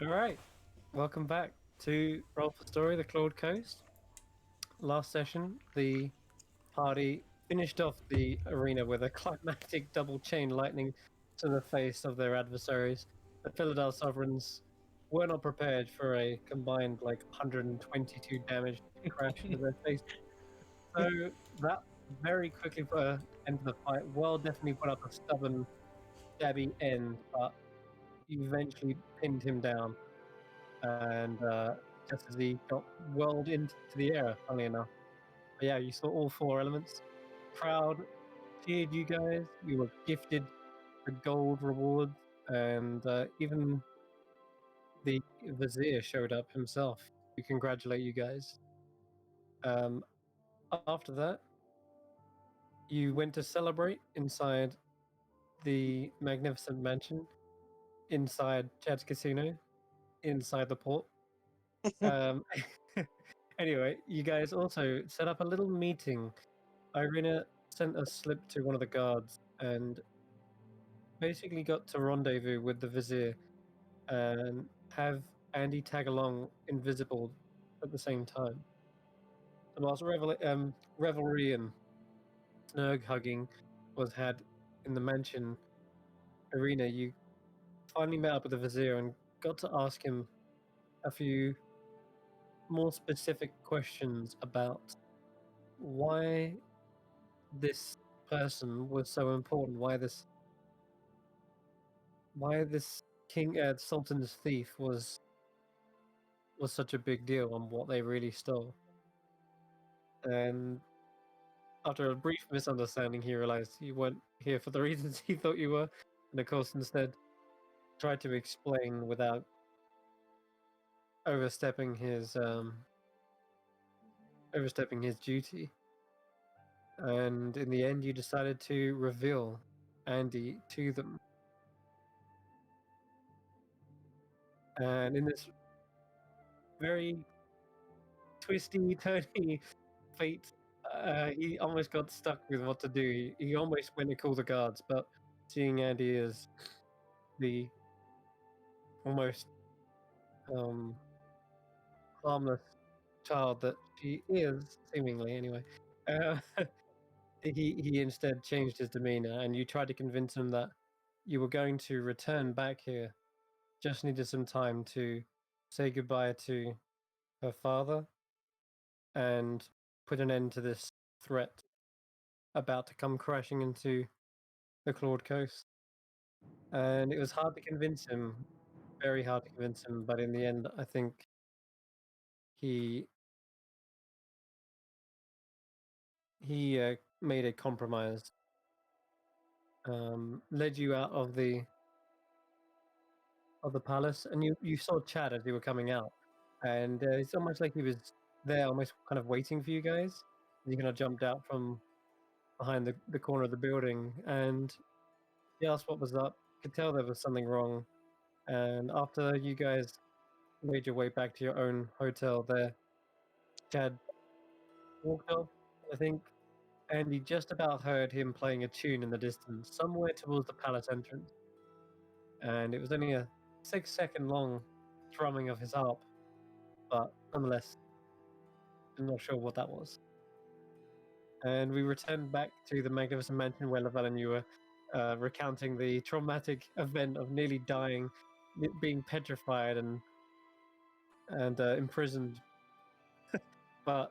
Alright, welcome back to Roll for Story, the Claude Coast. Last session, the party finished off the arena with a climactic double chain lightning to the face of their adversaries. The Philidar Sovereigns were not prepared for a combined 122 damage crash to their face. So that very quickly put an end to the fight. Well, definitely put up a stubborn, stabby end, but you eventually pinned him down. And just as he got whirled into the air, funnily enough. But yeah, you saw all four elements. Crowd cheered you guys. You were gifted the gold rewards, and even the Vizier showed up himself to congratulate you guys. After that, you went to celebrate inside the magnificent mansion, inside Chad's Casino, inside the port. Anyway, you guys also set up a little meeting. Irina sent a slip to one of the guards and basically got to rendezvous with the Vizier and have Andy tag along invisible at the same time. The last revelry and snug hugging was had in the mansion arena. You finally met up with the Vizier and got to ask him a few more specific questions about why this person was so important, why this king sultan's thief was such a big deal, and what they really stole. And after a brief misunderstanding, he realized you weren't here for the reasons he thought you were, and of course instead tried to explain without overstepping his duty. And in the end, you decided to reveal Andy to them. And in this very twisty, turny fate, he almost got stuck with what to do. He almost went to call the guards, but seeing Andy as the almost harmless child that she is, seemingly anyway, uh, he instead changed his demeanor, and you tried to convince him that you were going to return back here. Just needed some time to say goodbye to her father and put an end to this threat about to come crashing into the Claude Coast. And it was hard to convince him, very hard to convince him, but in the end, I think he made a compromise, led you out of the palace, and you saw Chad as you were coming out, and it's almost like he was there, almost kind of waiting for you guys. And you kind of jumped out from behind the corner of the building, and he asked what was up. Could tell there was something wrong, and after you guys made your way back to your own hotel there, Chad walked off, I think, and he just about heard him playing a tune in the distance, somewhere towards the palace entrance. And it was only a 6-second long thrumming of his harp, but nonetheless, I'm not sure what that was. And we returned back to the magnificent mansion where Lavelle and you were recounting the traumatic event of nearly dying, being petrified and imprisoned. But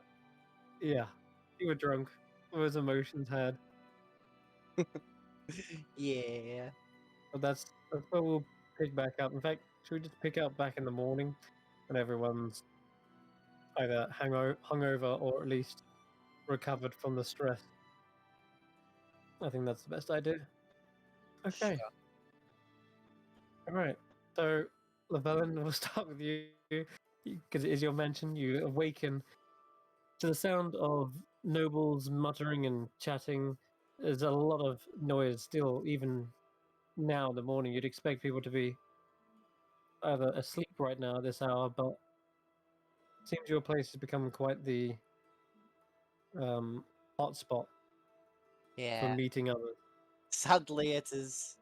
yeah, you were drunk. Those emotions had. Yeah. But that's where we'll pick back up. In fact, should we just pick up back in the morning when everyone's either hungover or at least recovered from the stress? I think that's the best idea. Okay. Sure. All right. So, Lavellen, we'll start with you because it is your mention. You awaken to the sound of nobles muttering and chatting. There's a lot of noise still, even now in the morning. You'd expect people to be either asleep right now at this hour, but it seems your place has become quite the hot spot for Yeah. meeting others. Sadly, it is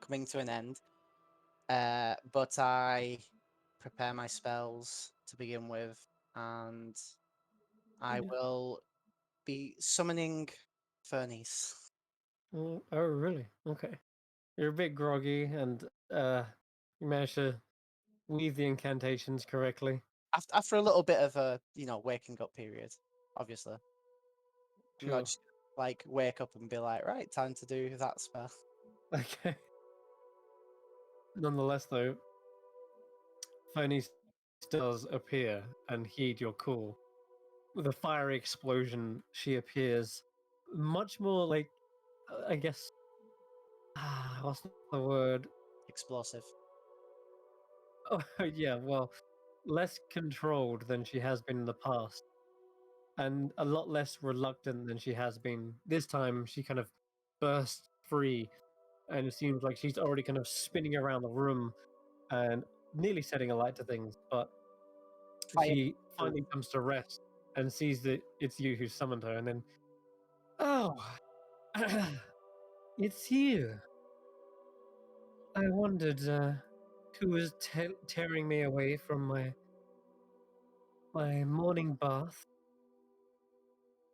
coming to an end. But I prepare my spells to begin with, and I Yeah. will be summoning Fernies. Oh, really? Okay. You're a bit groggy, and you managed to weave the incantations correctly. After a little bit of a waking up period, obviously. I'm not Sure. just like wake up and be like, right, time to do that spell. Okay. Nonetheless, though, Phoenix does appear and heed your call. With a fiery explosion, she appears much more like, I guess, what's the word? Explosive. Oh, yeah, well, less controlled than she has been in the past, and a lot less reluctant than she has been. This time, she kind of bursts free, and it seems like she's already kind of spinning around the room and nearly setting a light to things, but Fire. she finally comes to rest and sees that it's you who summoned her, and then, oh, it's you. I wondered who was tearing me away from my morning bath.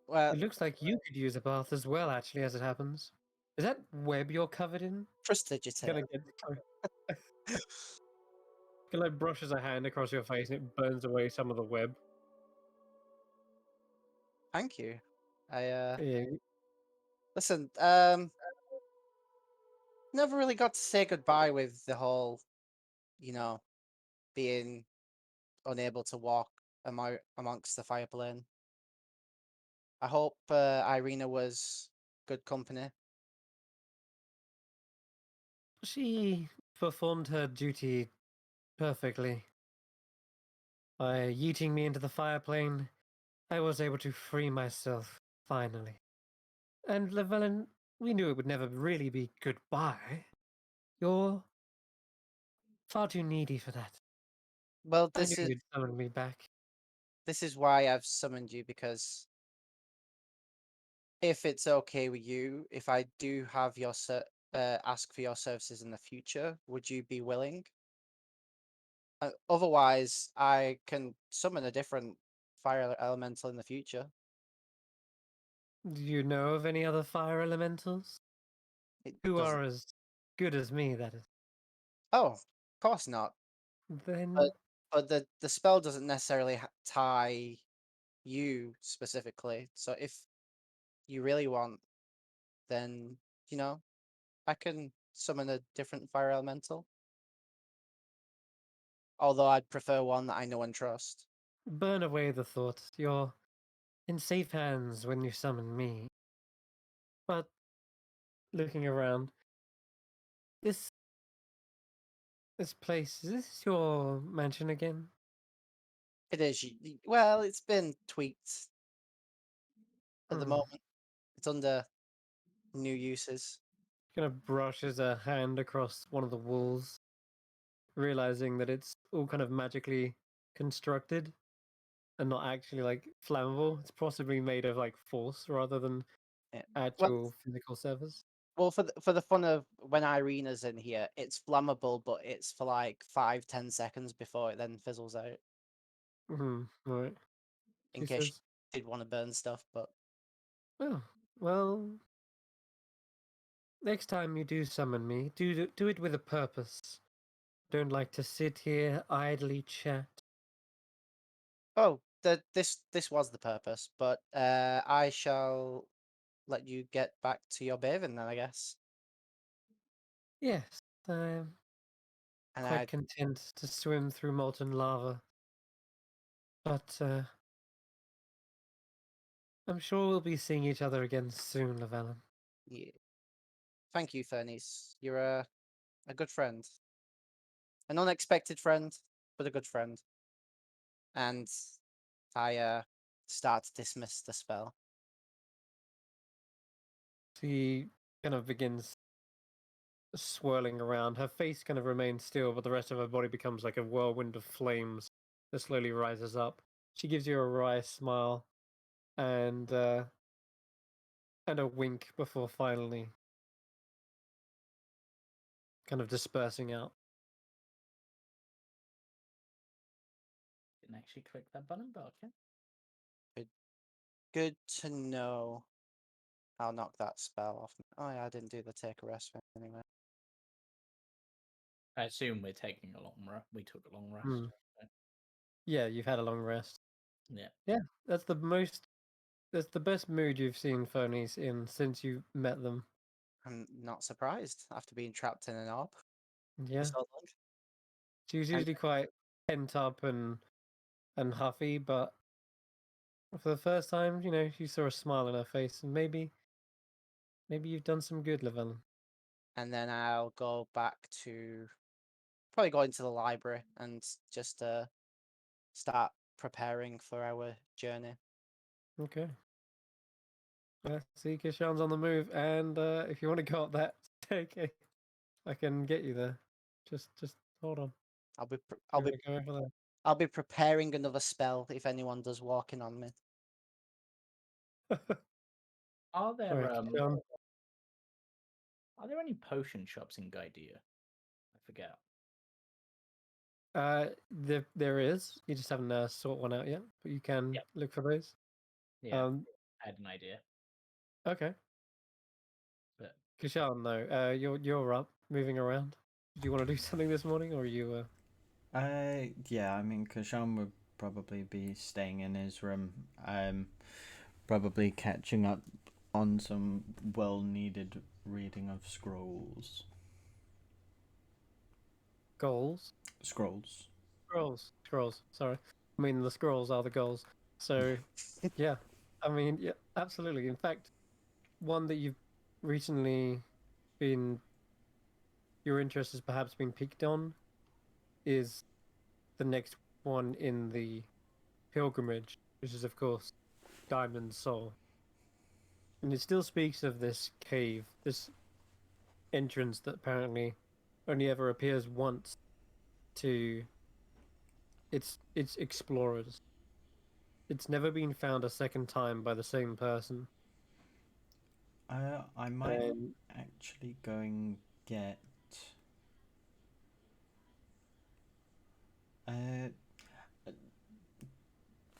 Well, It looks like you could use a bath as well, actually, as it happens. Is that web you're covered in? prestigitate. Gonna get like brushes a hand across your face and it burns away some of the web. Thank you. I Yeah, listen. Never really got to say goodbye with the whole, you know, being unable to walk amongst the fire plane. I hope Irina was good company. she performed her duty perfectly. By yeeting me into the fireplane, I was able to free myself, finally. And Llewellyn, we knew it would never really be goodbye. You're far too needy for that. Well, I knew you'd summon me back. this is why I've summoned you, because if it's okay with you, if I do have ask for your services in the future, would you be willing? Otherwise, I can summon a different fire elemental in the future. Do you know of any other fire elementals? It Who doesn't. are as good as me, that is. Oh, of course not. But Then the spell doesn't necessarily tie you specifically. So if you really want, then you know I can summon a different fire elemental. Although I'd prefer one that I know and trust. burn away the thought. You're in safe hands when you summon me. But looking around, this this place, is this your mansion again? It is. Well, it's been tweaked at the Hmm. moment. It's under new uses. Kind of brushes a hand across one of the walls, realizing that it's all kind of magically constructed and not actually like flammable. It's possibly made of like force rather than Yeah. Well, actual physical surface. well, for the fun of when Irina's in here, it's flammable, but it's for like 5-10 seconds before it then fizzles out. Hmm. Right. In She case says, you did want to burn stuff, but "Oh, well, next time you do summon me, do it with a purpose. Don't like to sit here idly chat." oh, this was the purpose. But I shall let you get back to your bathing then, I guess. Yes, I'm And quite content to swim through molten lava, but I'm sure we'll be seeing each other again soon, Llewellyn. yeah, thank you, Fernies. You're a good friend, an unexpected friend, but a good friend. And I start to dismiss the spell. She kind of begins swirling around. Her face kind of remains still, but the rest of her body becomes like a whirlwind of flames that slowly rises up. She gives you a wry smile and and a wink before finally kind of dispersing out. Didn't actually click that button, but okay. Good to know. I'll knock that spell off. Oh yeah, I didn't do the take a rest anyway. I assume we're taking a long rest. We took a long rest. Hmm. So, Yeah, you've had a long rest. yeah. Yeah, that's the best mood you've seen Phonies in since you met them. I'm not surprised after being trapped in an orb for Yeah. so long. She was And usually quite pent up and huffy, but for the first time, you saw a smile on her face, and maybe you've done some good, Lavelle. and then I'll go back to probably go into the library and just start preparing for our journey. Okay. Yeah, see, Kishan's on the move, and if you want to go up that staircase, I can get you there. Just hold on. I'll be We're gonna go over there. I'll be preparing another spell if anyone does walking on me. Are there Sorry, Kishan. are there any potion shops in Gaidia? I forget. There is. You just haven't sought one out yet, but you can Yep. look for those. Yeah, I had an idea. Okay. But Kishan, though, you're up, moving around. Do you want to do something this morning, or are you? Yeah, I mean, Kashan would probably be staying in his room, probably catching up on some well-needed reading of scrolls. Goals? Scrolls. Scrolls. Sorry, I mean the scrolls are the goals. So, yeah, I mean, yeah, absolutely. In fact, one that you've recently been, your interest has perhaps been piqued on, is the next one in the pilgrimage, which is of course Diamond Soul. And it still speaks of this cave, this entrance that apparently only ever appears once to its explorers. It's never been found a second time by the same person. I might And actually go and get.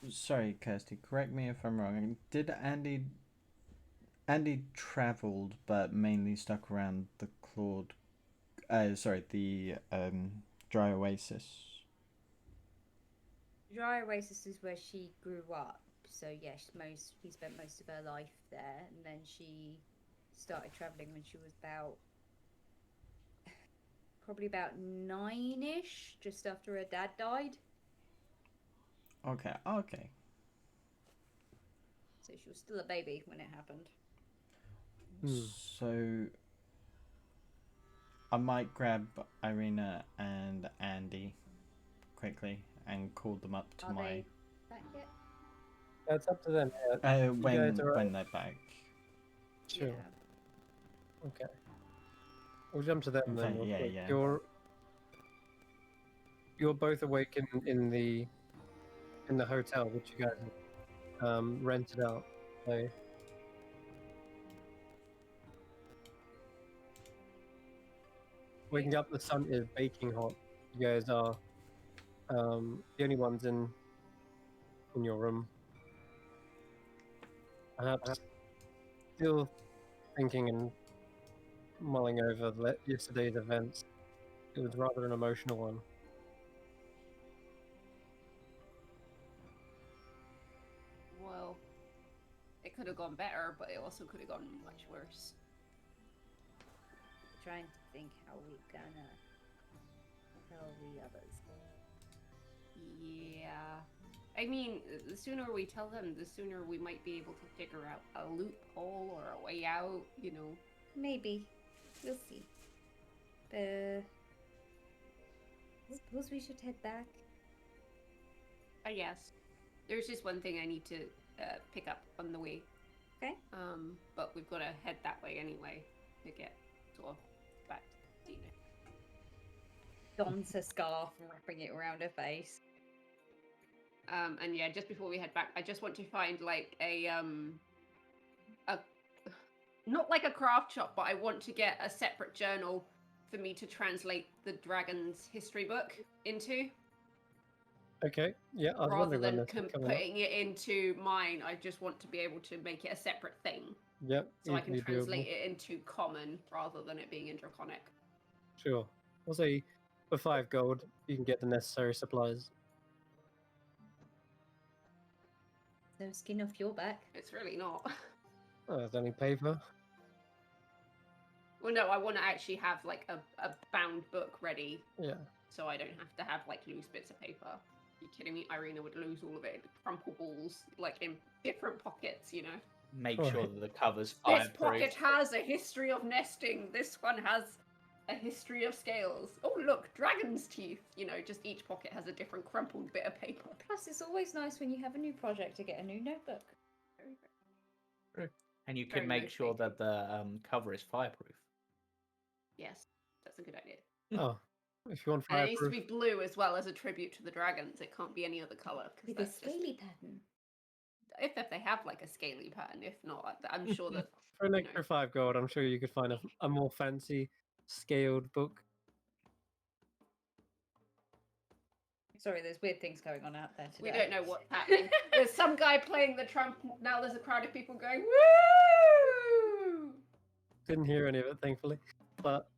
Sorry, Kirsty. Correct me if I'm wrong. Did Andy traveled, but mainly stuck around the Claude. The Dry Oasis. Dry Oasis is where she grew up, so yes, he spent most of her life there, and then she started traveling when she was probably about 9-ish, just after her dad died. Okay. So she was still a baby when it happened. So I might grab Irina and Andy quickly and call them up to Are my. they back yet? it's up to them. When they're back. Sure. Yeah. Okay. We'll jump to them then. Okay, Real quick. yeah. You're both awake in the hotel which you guys rented out. So waking up, the sun is baking hot. You guys are the only ones in your room. Perhaps still thinking and mulling over yesterday's events. It was rather an emotional one. Well, it could have gone better, but it also could have gone much worse. Trying to think how we're gonna tell the others. Yeah. I mean, the sooner we tell them, the sooner we might be able to figure out a loophole or a way out, Maybe. We'll see. I suppose we should head back. I guess. There's just one thing I need to pick up on the way. Okay. But we've got to head that way anyway to get sort of back to Dina. Dons her scarf and wrapping it around her face. And yeah, just before we head back, I just want to find like a not like a craft shop, but I want to get a separate journal for me to translate the dragon's history book into. Okay. Yeah, I was Rather wondering when than this was coming up. putting it into mine, I just want to be able to make it a separate thing. Yep. So I can Easily translate doable. it into common rather than it being in draconic. Sure. We'll say for 5 gold, you can get the necessary supplies. No skin off your back. It's really not. Oh, there's only paper. Well, no, I want to actually have like a bound book ready, Yeah. so I don't have to have like loose bits of paper. Are you kidding me? Irina would lose all of it, crumple balls, like in different pockets, you know? Make sure Right. that the cover's This fireproof. pocket has a history of nesting. This one has a history of scales. Oh, look, dragon's teeth. You know, just each pocket has a different crumpled bit of paper. Plus, it's always nice when you have a new project to get a new notebook. Very, very. And you Very can make sure motivating. that the cover is fireproof. Yes, that's a good idea. Oh, if you want And it needs to fireproof. be blue as well as a tribute to the dragons. It can't be any other color. With a scaly pattern. If they have like a scaly pattern. If not, I'm sure that For an you extra know. 5 gold, I'm sure you could find a more fancy scaled book. Sorry, there's weird things going on out there today. We don't know what's happening. There's some guy playing the trump. Now there's a crowd of people going woo. Didn't hear any of it, thankfully. But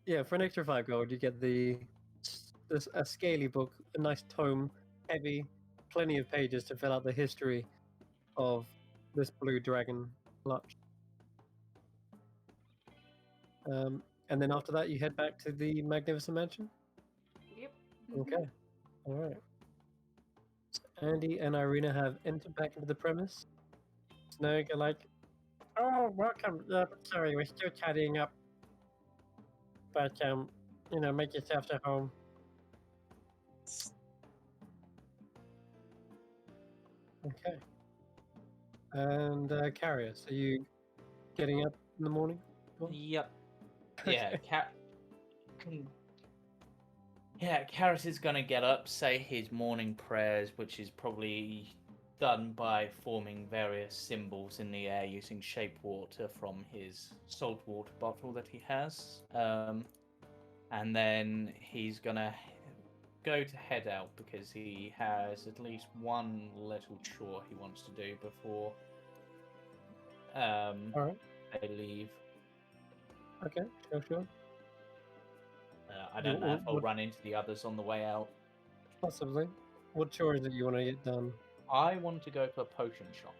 yeah, for an extra 5 gold, you get a scaly book, a nice tome, heavy, plenty of pages to fill out the history of this blue dragon clutch. And then after that, you head back to the Magnificent Mansion. Yep. Okay, all right. So Andy and Irina have entered back into the premise. Snog are like, "Oh, welcome. Sorry, we're still tidying up, but make yourself at home." Okay. And Carrius, are you getting up in the morning? Well, Yep. Yeah, Okay. Karis is gonna get up, say his morning prayers, which is probably done by forming various symbols in the air using shape water from his salt water bottle that he has. And then he's gonna go to head out because he has at least one little chore he wants to do before All right. they leave. Okay. Sure. I don't know if I'll What- run into the others on the way out. Possibly. What chores that you want to get done? I want to go to a potion shop,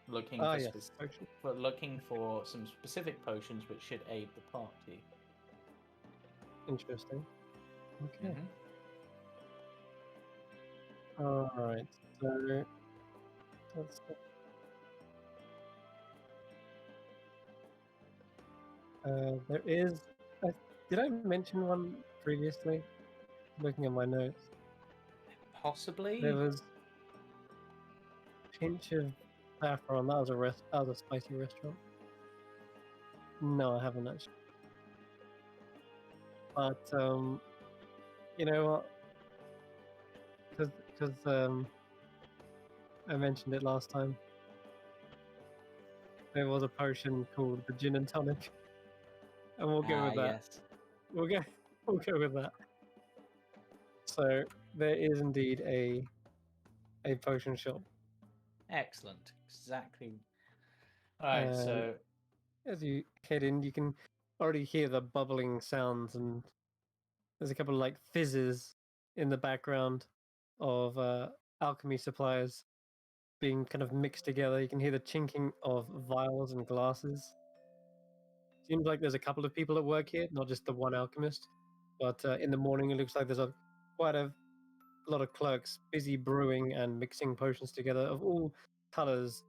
looking Ah, for yes. Potion. looking for some specific potions which should aid the party. Interesting. Okay. Mhm. All right. So let's see. There is. Did I mention one previously? Looking at my notes, Possibly. there was pinch of saffron. That was That was a spicy restaurant. No, I haven't actually. But you know what? Because I mentioned it last time. There was a potion called the gin and tonic, and we'll go with that. Yes. We'll go. We'll go with that. So there is indeed a potion shop. Excellent. Exactly. All right. So As you head in, you can already hear the bubbling sounds, and there's a couple of like fizzes in the background of alchemy supplies being kind of mixed together. You can hear the chinking of vials and glasses. Seems like there's a couple of people at work here, not just the one alchemist. But in the morning, it looks like there's quite a lot of clerks busy brewing and mixing potions together of all colors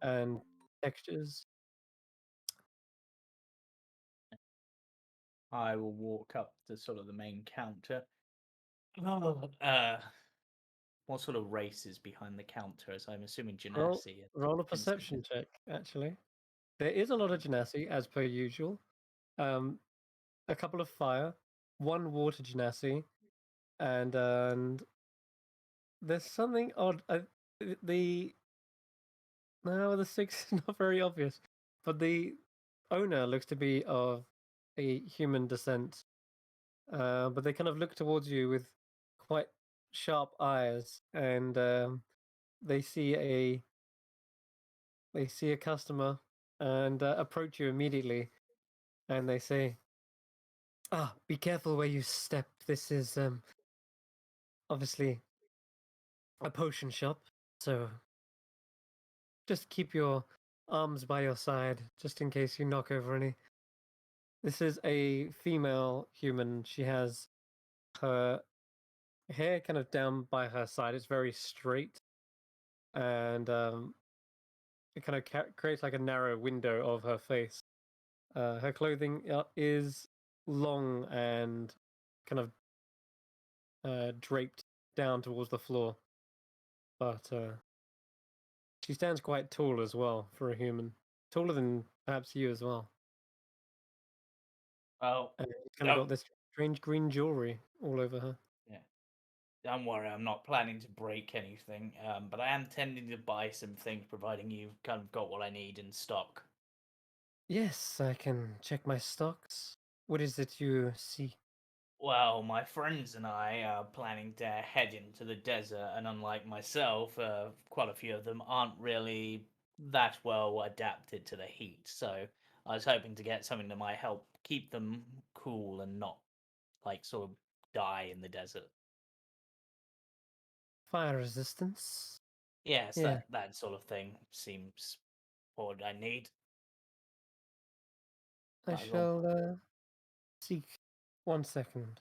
and textures. I will walk up to sort of the main counter. What sort of race is behind the counter? As I'm assuming Roll, Genasi. roll a perception check, actually. There is a lot of genasi, as per usual. A couple of fire, one water genasi, and there's something odd. The No, the six is not very obvious, but the owner looks to be of a human descent. But they kind of look towards you with quite sharp eyes, and they see a customer and approach you immediately, and they say, "Ah, be careful where you step. This is obviously a potion shop, so just keep your arms by your side, just in case you knock over any." This is a female human. She has her hair kind of down by her side. It's very straight, and it kind of creates like a narrow window of her face. Her clothing is long and kind of draped down towards the floor, but she stands quite tall as well for a human, taller than perhaps you as well. Well, And she's kind of don't got this strange green jewelry all over her. yeah, don't worry. I'm not planning to break anything. But I am tending to buy some things, providing you've kind of got what I need in stock. Yes, I can check my stocks. What is it you see? Well, my friends and I are planning to head into the desert, and unlike myself, quite a few of them aren't really that well adapted to the heat. So I was hoping to get something that might help keep them cool and not like sort of die in the desert. Fire resistance? Yes, Yeah, that sort of thing seems what I need. I Might as well. shall seek. 1 second.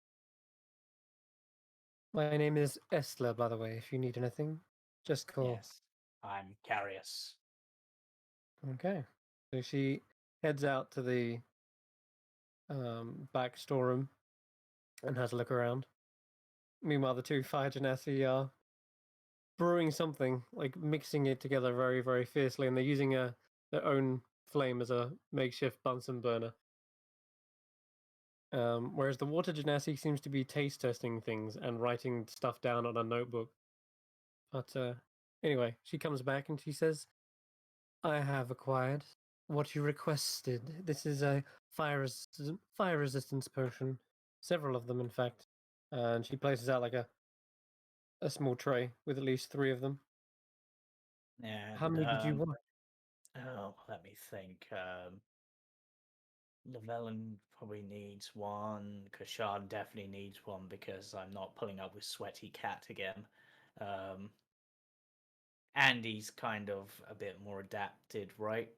My name is Estler, by the way, if you need anything. Just call. Yes, I'm curious. Okay. So she heads out to the back storeroom and has a look around. Meanwhile, the two fire genasi are brewing something, like mixing it together very, very fiercely, and they're using their own flame as a makeshift Bunsen burner. Whereas the water genasi seems to be taste testing things and writing stuff down on a notebook. But anyway, she comes back and she says, "I have acquired what you requested. This is a fire resistance potion, several of them, in fact." And she places out like a small tray with at least 3 of them. How And many did you want? oh, let me think. Llewellyn probably needs one. Kashan definitely needs one because I'm not pulling up with Sweaty Cat again. Um, Andy's kind of a bit more adapted, right?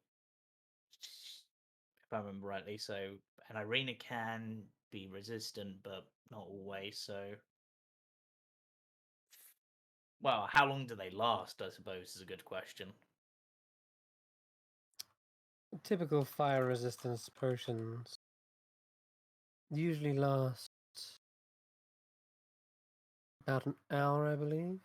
If I remember rightly. So, and Irina can be resistant, but not always. So, well, how long do they last? I suppose is a good question. Typical fire resistance potions usually last about an hour, I believe.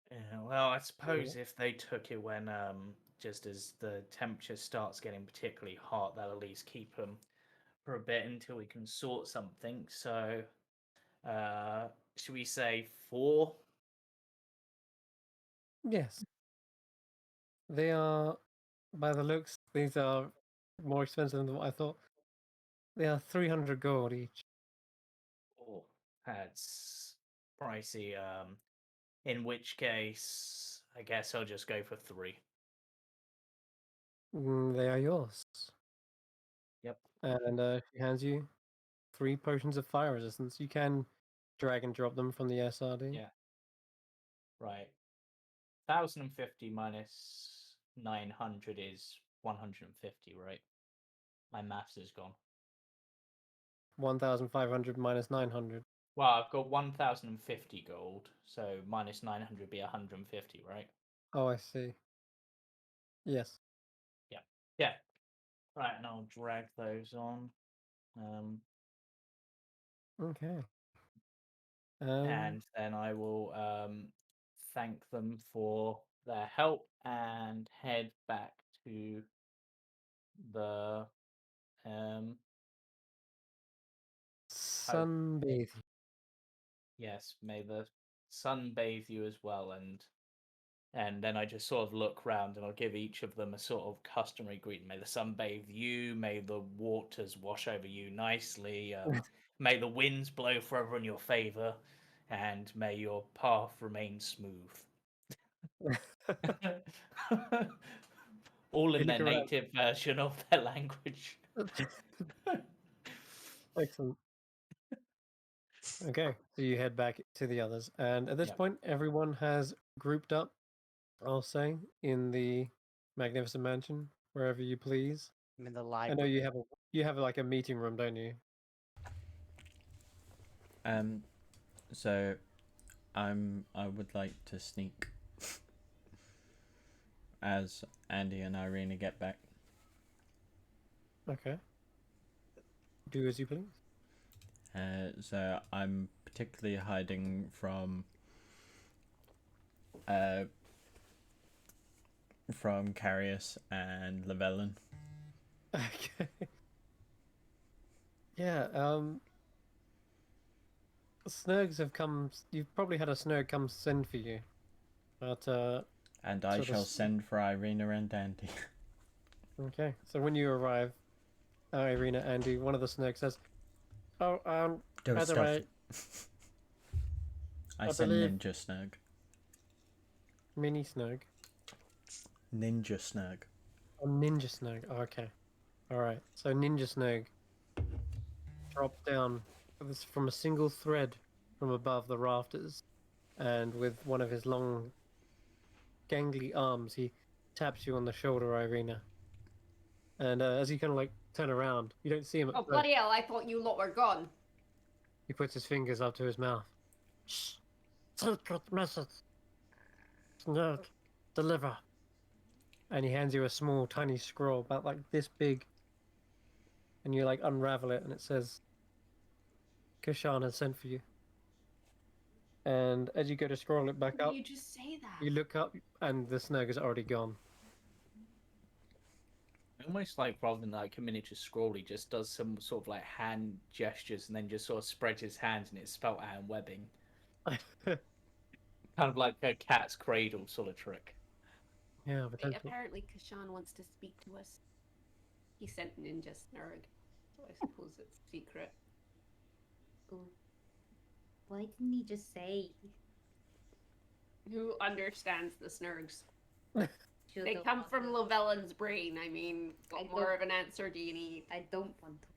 Yeah, well, I Yeah. suppose if they took it when just as the temperature starts getting particularly hot, that'll at least keep them for a bit until we can sort something. So, uh, should we say 4? Yes, they are. By the looks, these are more expensive than what I thought. They are 300 gold each. Oh, that's pricey. In which case, I guess I'll just go for 3. They are yours. Yep. And she hands you 3 potions of fire resistance. You can drag and drop them from the SRD. Yeah. Right. 1,050 minus 900 is 150, right? My maths is gone. 1,500 minus 900. Well, I've got 1,050 gold, so minus 900 be 150, right? Oh, I see. Yes. Yeah. Yeah. Right, and I'll drag those on. Okay. And then I will thank them for their help and head back to the um hope. Sunbathe. Yes, may the sun bathe you as well, and then I just sort of look round and I'll give each of them a sort of customary greeting. May the sun bathe you, may the waters wash over you nicely, may the winds blow forever in your favour, and may your path remain smooth. All in You their look around. native version of their language. Excellent. Okay, so you head back to the others, and at this Yep. point, everyone has grouped up. I'll say in the magnificent mansion, wherever you please. I'm in the I know library. you have like a meeting room, don't you? So I would like to sneak as Andy and Irina get back. Okay. Do as you please. So I'm particularly hiding from Carius and Llewellyn. Okay. Yeah. Snurgs have come. You've probably had a Snurg come send for you, but And I sort of shall s- send for Irina and Andy. Okay. So when you arrive, Irina, Andy, one of the Snurgs says, "Oh, Do by a the stealth. way, I I send believe- Ninja Snug. mini Snurg, Ninja Snug. a Ninja Snurg." Oh, okay. All right. So Ninja Snurg dropped down from a single thread from above the rafters, and with one of his long, gangly arms, he taps you on the shoulder, Irina. And as you kind of like turn around, you don't see him at Oh first. bloody hell! I thought you lot were gone. He puts his fingers up to his mouth. Shh! Secret message. Snurg, deliver. And he hands you a small, tiny scroll about like this big. And you like unravel it, and it says, "Kashan has sent for you." And as you go to scroll it back Why up, did you just say that? you look up, and the Snurg is already gone. Almost like rather than like a miniature scroll, he just does some sort of like hand gestures and then just sort of spreads his hands and it's spelt out in webbing. Kind of like a cat's cradle sort of trick. Yeah, Wait, potentially. apparently Kashan wants to speak to us. He sent Ninja Snurg, so I suppose it's secret. Oh. Why didn't he just say? Who understands the Snurgs? Sure They don't come want from to. Llewellyn's brain. I mean, I what more don't- of an answer do you need? I don't want to.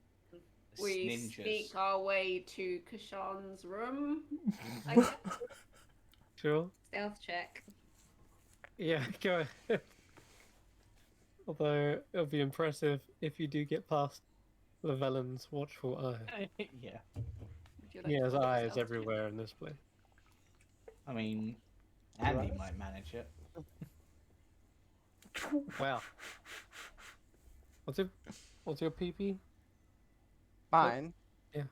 We Ninjas. sneak our way to Kashan's room. I guess. Sure. Stealth check. Yeah, go ahead. Although it'll be impressive if you do get past Llewellyn's watchful eye. Yeah. Would you He to has roll a eyes stealth check? everywhere in this place. I mean, Andy Right. might manage it. Wow. What's your PP? Mine? Yeah.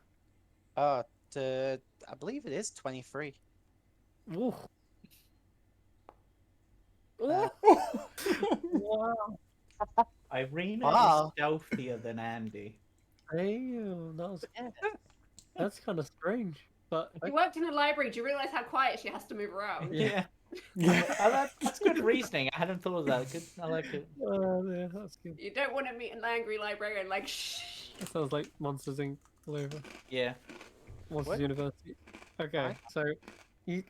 Oh, I believe it is 23. Ooh. Uh, Wow. Irina Wow. is stealthier than Andy. Damn, that's kind of strange. But You worked in a library. Do you realize how quiet she has to move around? Yeah. That's good reasoning. I hadn't thought of that. Good, I like it. yeah, that's good. You don't want to meet an angry librarian like shh. That sounds like Monsters Inc. all over. Yeah. Monsters What? University. Okay, Alright. so you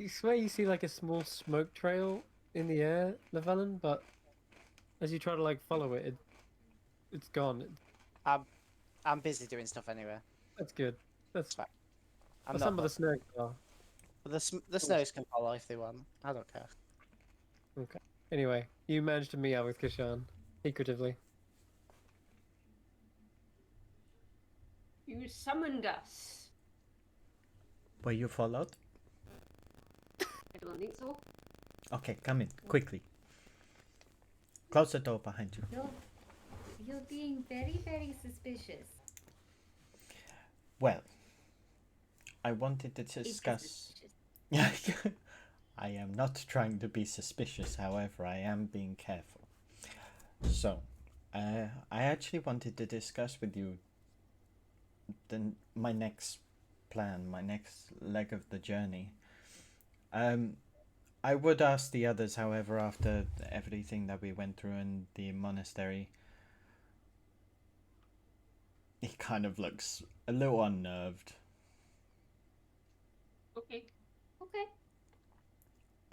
swear you see like a small smoke trail in the air, Llewellyn, but as you try to like follow it, it's gone. I'm busy doing stuff anyway. That's good. That's Fine. I'm but not some of the bothered. snakes are. But the snows can follow if they want. I don't care. Okay. Anyway, you managed to meet up with Kashan secretively. You summoned us. Were you followed? I don't think so. Okay, come in, quickly. Close the door behind you. You're being very, very suspicious. Well, I wanted to It's just discuss... suspicious. I am not trying to be suspicious, however, I am being careful. So, I actually wanted to discuss with you my next plan, my next leg of the journey. I would ask the others, however, after everything that we went through in the monastery. He kind of looks a little unnerved. Okay. Okay.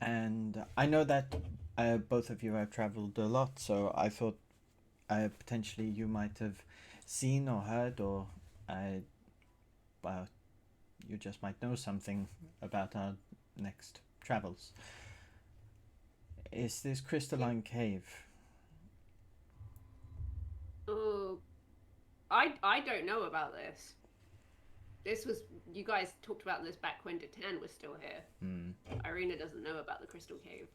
And I know that both of you have traveled a lot, so I thought potentially you might have seen or heard, or well, you just might know something about our next travels. Is this crystalline cave? Oh, I don't know about this. This was you guys talked about this back when Detan was still here. Hmm. Irina doesn't know about the Crystal Cave.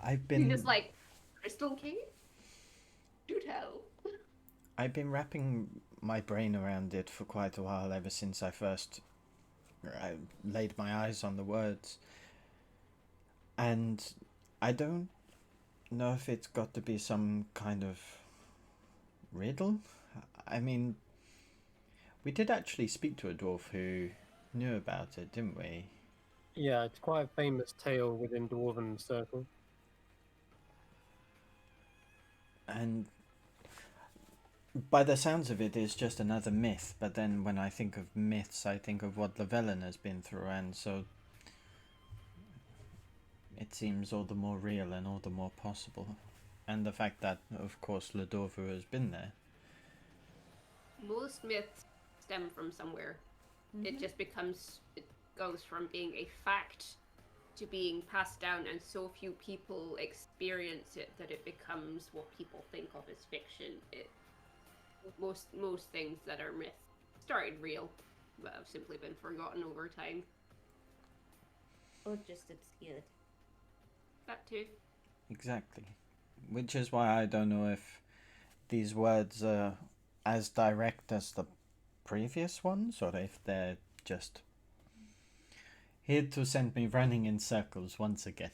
I've You're been just like Crystal Cave. Do tell. I've been wrapping my brain around it for quite a while, ever since I first laid my eyes on the words. And I don't know if it's got to be some kind of riddle. I mean, we did actually speak to a dwarf who knew about it, didn't we? Yeah, it's quite a famous tale within Dwarven circle. And by the sounds of it, it's just another myth. But then when I think of myths, I think of what Llewellyn has been through, and so it seems all the more real and all the more possible. And the fact that, of course, Ladorvu has been there. Most myths stem from somewhere. Mm-hmm. It just it goes from being a fact to being passed down, and so few people experience it that it becomes what people think of as fiction. Most things that are myth started real, but have simply been forgotten over time. Or just obscured. That too. Exactly. Which is why I don't know if these words are as direct as the previous ones, or if they're just here to send me running in circles once again.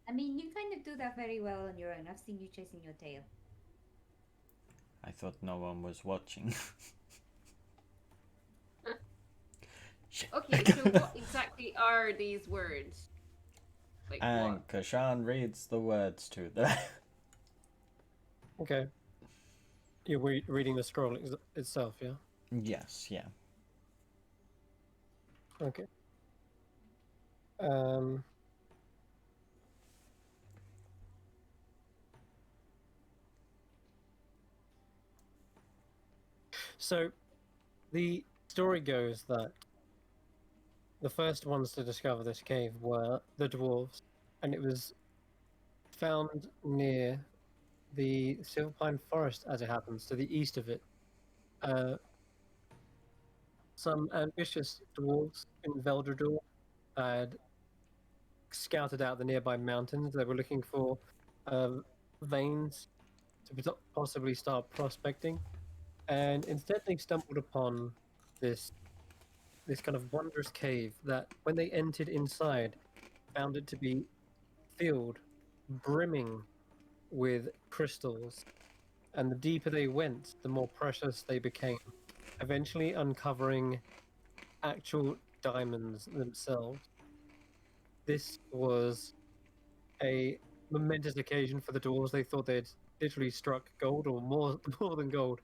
I mean, you kind of do that very well on your own. I've seen you chasing your tail. I thought no one was watching. Okay, so what exactly are these words? Like And what? Kashan reads the words to them. Okay. You're reading the scroll itself, yeah? Yes, yeah. Okay. Um. So, the story goes that the first ones to discover this cave were the dwarves, and it was found near the Silverpine Forest, as it happens, to the east of it. Some ambitious dwarves in Veldredor had scouted out the nearby mountains. They were looking for veins to possibly start prospecting, and instead they stumbled upon this kind of wondrous cave that, when they entered inside, found it to be filled, brimming with crystals. And the deeper they went, the more precious they became, eventually uncovering actual diamonds themselves. This was a momentous occasion for the dwarves. They thought they'd literally struck gold, or more more than gold,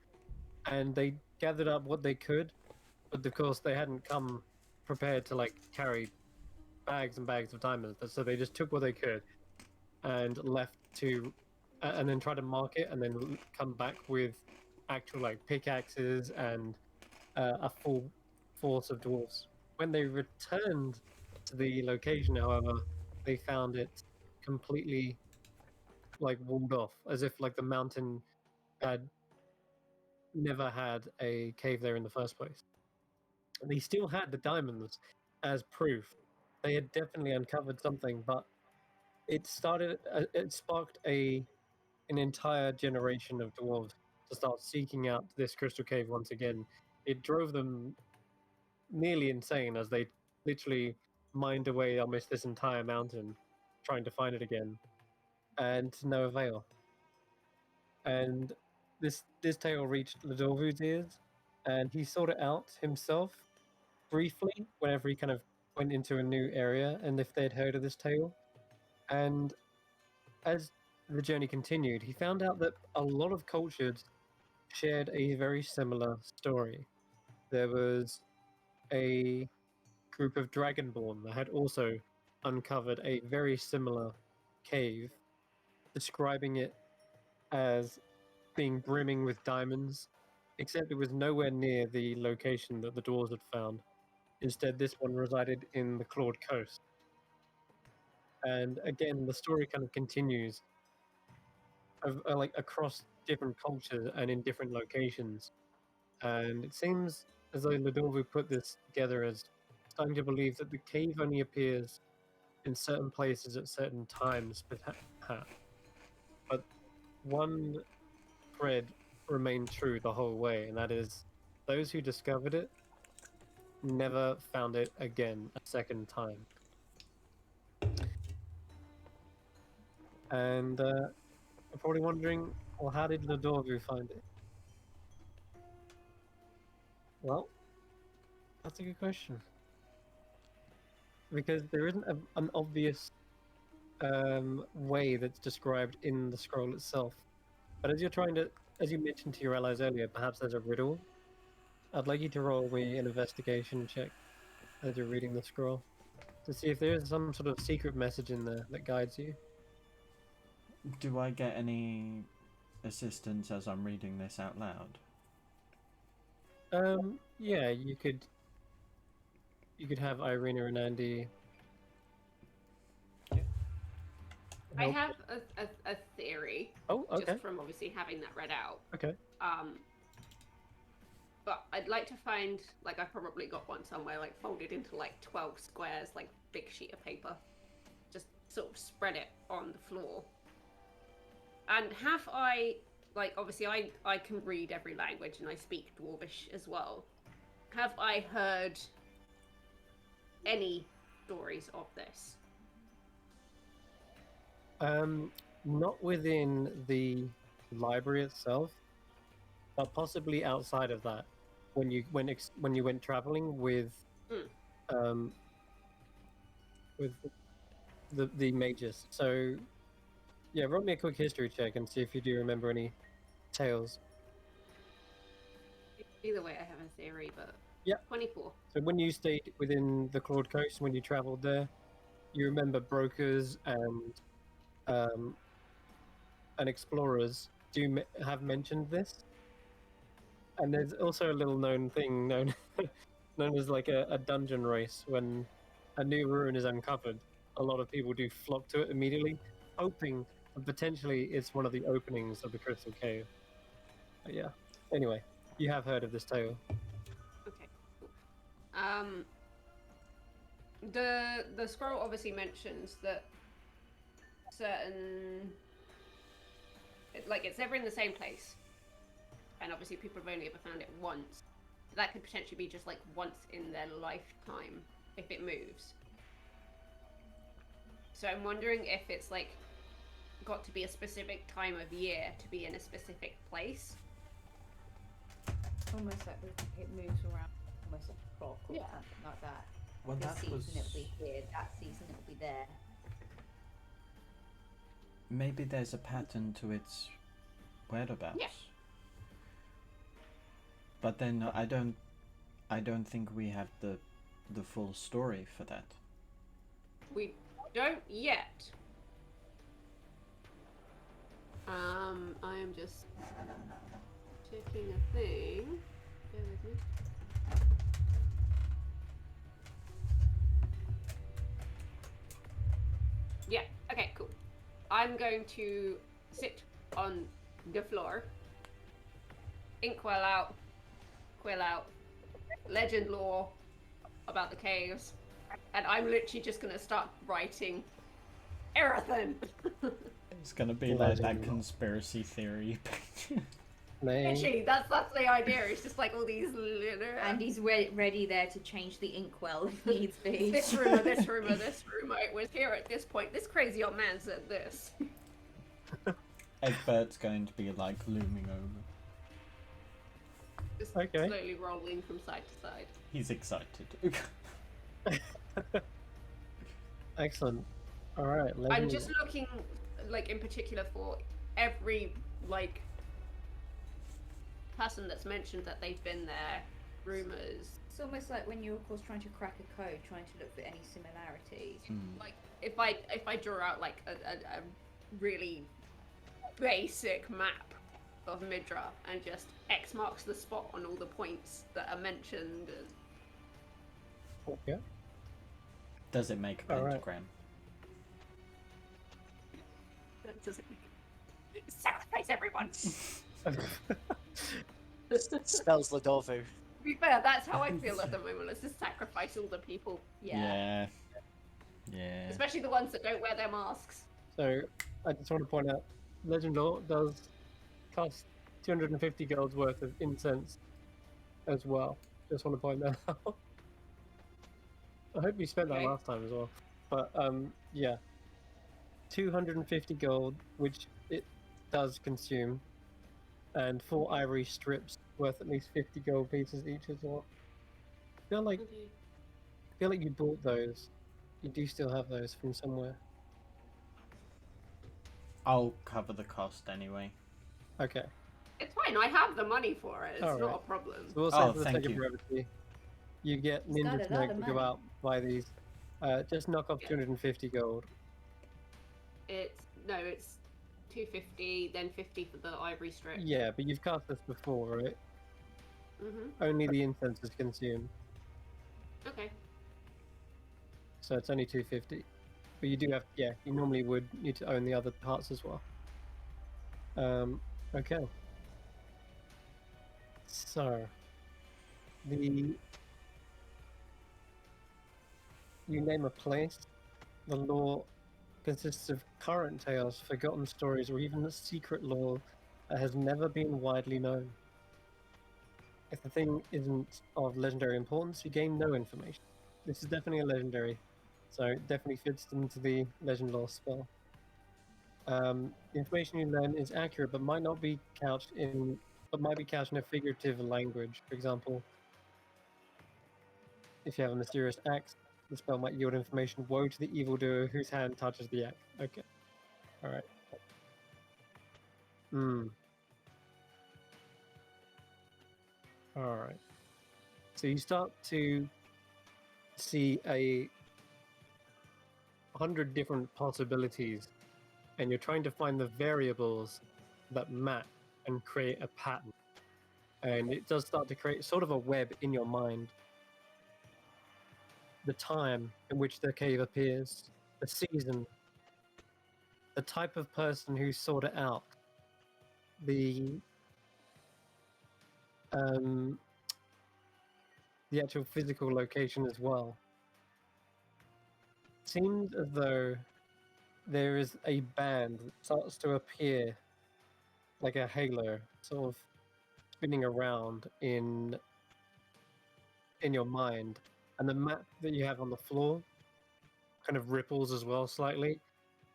and they gathered up what they could. But of course, they hadn't come prepared to carry bags and bags of diamonds. So they just took what they could and left to, and then try to mark it, and then come back with actual pickaxes and a full force of dwarves. When they returned to the location, however, they found it completely walled off, as if the mountain had never had a cave there in the first place. And they still had the diamonds as proof. They had definitely uncovered something, but it sparked an entire generation of dwarves to start seeking out this crystal cave once again. It drove them nearly insane, as they literally mined away almost this entire mountain trying to find it again, and to no avail. And this tale reached Ladorvu's ears, and he sought it out himself briefly whenever he kind of went into a new area, and if they'd heard of this tale. And as the journey continued, he found out that a lot of cultures shared a very similar story. There was a group of Dragonborn that had also uncovered a very similar cave, describing it as being brimming with diamonds, except it was nowhere near the location that the dwarves had found. Instead, this one resided in the Clawed Coast. And again, the story kind of continues like across different cultures and in different locations. And it seems as though Ludovic put this together as starting to believe that the cave only appears in certain places at certain times, perhaps. But one thread remained true the whole way, and that is those who discovered it never found it again a second time. And I'm probably wondering, well, how did Ludovic find it? Well, that's a good question. Because there isn't an obvious way that's described in the scroll itself. But as you're trying to, as you mentioned to your allies earlier, perhaps there's a riddle. I'd like you to roll me an investigation check as you're reading the scroll to see if there is some sort of secret message in there that guides you. Do I get any assistance as I'm reading this out loud? Yeah, you could have Irina and Andy. I help. have a theory, Oh, okay. just from obviously having that read out. Okay. But I'd like to find, like, I've probably got one somewhere, like, folded into, like, 12 squares, like, big sheet of paper. Just sort of spread it on the floor. And have I, like, obviously I can read every language and I speak Dwarvish as well. Have I heard any stories of this? Not within the library itself, but possibly outside of that. When you went traveling with the mages. So yeah, roll me a quick history check and see if you do remember any tales. Either way, I have a theory, but Yeah. 24. So when you stayed within the Clawed Coast, when you traveled there, you remember brokers and explorers have mentioned this. And there's also a little known thing known as like a dungeon race. When a new ruin is uncovered, a lot of people do flock to it immediately, hoping that potentially it's one of the openings of the Crystal Cave. But yeah. Anyway, you have heard of this tale. Okay. Cool. The scroll obviously mentions that certain, like, it's never in the same place, and obviously people have only ever found it once. That could potentially be just like once in their lifetime if it moves. So I'm wondering if it's like got to be a specific time of year to be in a specific place. Almost like it moves around, almost like a clock or Yeah. something like that. Well, This that season was... it'll be here, that season it'll be there. Maybe there's a pattern to its whereabouts. Yeah. But then I don't think we have the full story for that. We don't yet. I am just checking a thing. Bear with me. Yeah, okay, cool. I'm going to sit on the floor, inkwell out, quill out, legend lore about the caves, and I'm literally just gonna start writing everything. It's gonna be like that conspiracy theory picture. Literally, that's the idea. It's just like all these. And he's ready there to change the inkwell if needs be. This rumor, this rumor, this rumor. It was here at this point. This crazy old man said this. Egbert's going to be like looming over. Just Okay. slowly rolling from side to side. He's excited. Excellent. All right. I'm just looking, like, in particular for every, like, person that's mentioned that they've been there, rumors. It's almost like when you're, of course, trying to crack a code, trying to look for any similarities. Like if I draw out like a really basic map of Midra and just X marks the spot on all the points that are mentioned. Yeah. Does it make a All right. pentagram? That doesn't sacrifice everyone. Spells Ladovu. To be fair, that's how I feel at the moment. Let's just sacrifice all the people, Yeah. Yeah. especially the ones that don't wear their masks. So I just want to point out, Legend Law does cost 250 gold's worth of incense as well. Just want to point that out. I hope you spent that Okay. last time as well. But yeah, 250 gold, which it does consume, and 4 ivory strips worth at least 50 gold pieces each as well. I feel like you bought those. You do still have those from somewhere. I'll cover the cost anyway. Okay. It's fine. I have the money for it. It's Alright. not a problem. So we'll say Oh, for the thank sake of you. brevity, you get He's got Ninja a lot Snake of to go money. out, buy these. Just knock off Yeah. 250 gold. It's 250, then 50 for the ivory strip. Yeah, but you've cast this before, right? Mhm. Only the incense is consumed, Okay. so it's only 250. But you do have, yeah, you normally would need to own the other parts as well. Okay. So, you name a place. The lore consists of current tales, forgotten stories, or even a secret lore that has never been widely known. If the thing isn't of legendary importance, you gain no information. This is definitely a legendary, so it definitely fits into the legend lore spell. The information you learn is accurate, but might be couched in a figurative language. For example, if you have a mysterious axe, the spell might yield information. Woe to the evildoer whose hand touches the axe. Okay. Alright. Alright. So you start to see 100 different possibilities, and you're trying to find the variables that match and create a pattern. And it does start to create sort of a web in your mind. The time in which the cave appears, the season, the type of person who sought it out, the actual physical location as well. It seems as though there is a band that starts to appear like a halo, sort of spinning around in your mind, and the map that you have on the floor kind of ripples as well slightly,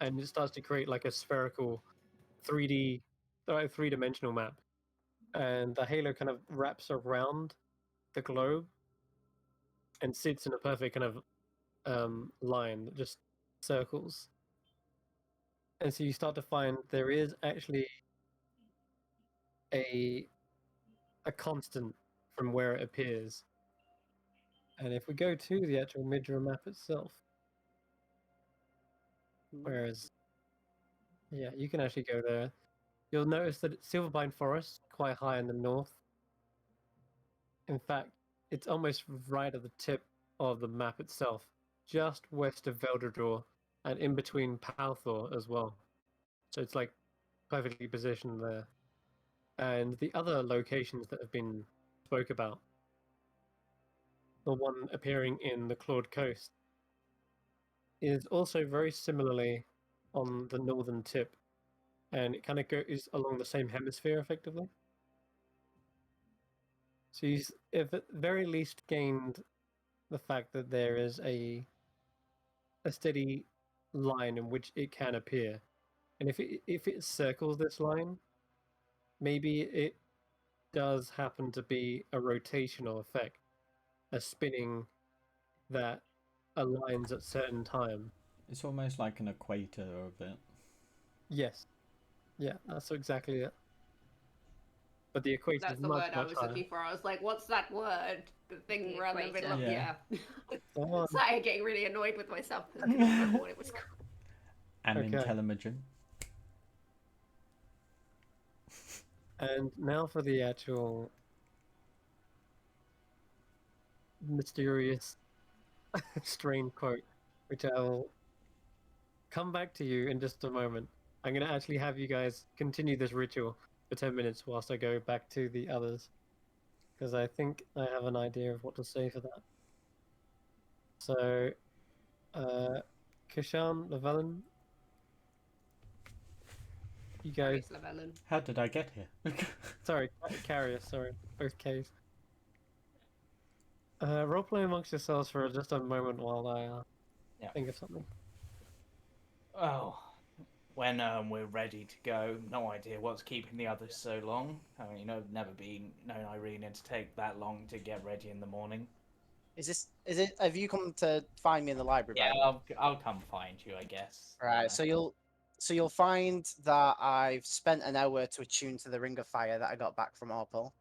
and it starts to create like a spherical 3-dimensional map, and the halo kind of wraps around the globe and sits in a perfect kind of line that just circles. And so you start to find there is actually a constant from where it appears. And if we go to the actual Midra map itself, whereas, yeah, you can actually go there. You'll notice that it's Silverpine Forest, quite high in the north. In fact, it's almost right at the tip of the map itself, just west of Veldrador, and in between Palthor as well. So it's like perfectly positioned there. And the other locations that have been spoke about, the one appearing in the Claude Coast, is also very similarly on the northern tip, and it kind of goes along the same hemisphere effectively. So he's at the very least gained the fact that there is a steady line in which it can appear, and if it circles this line, maybe it does happen to be a rotational effect, a spinning that aligns at certain time. It's almost like an equator of it. Yes, yeah, that's exactly it. but the equator That's is the much, word I much was higher. looking for. I was like, what's that word? The thing The around the middle of equator. yeah. Someone- Started getting really annoyed with myself because I couldn't remember what it was called. Unintelligent. And now for the actual mysterious, strange quote, which I will come back to you in just a moment. I'm going to actually have you guys continue this ritual for 10 minutes whilst I go back to the others, because I think I have an idea of what to say for that. So, Kishan, Llewellyn, you guys. Darius Llewellyn. How did I get here? Sorry, Carrier, sorry, both Ks. Roleplay amongst yourselves for just a moment while I Yeah. think of something. Oh, when we're ready to go, no idea what's keeping the others so long. I mean, I've never been known Irene to take that long to get ready in the morning. Is it? Have you come to find me in the library? Yeah, by the way? I'll come find you, I guess. Right. So you'll find that I've spent an hour to attune to the ring of fire that I got back from Orpal.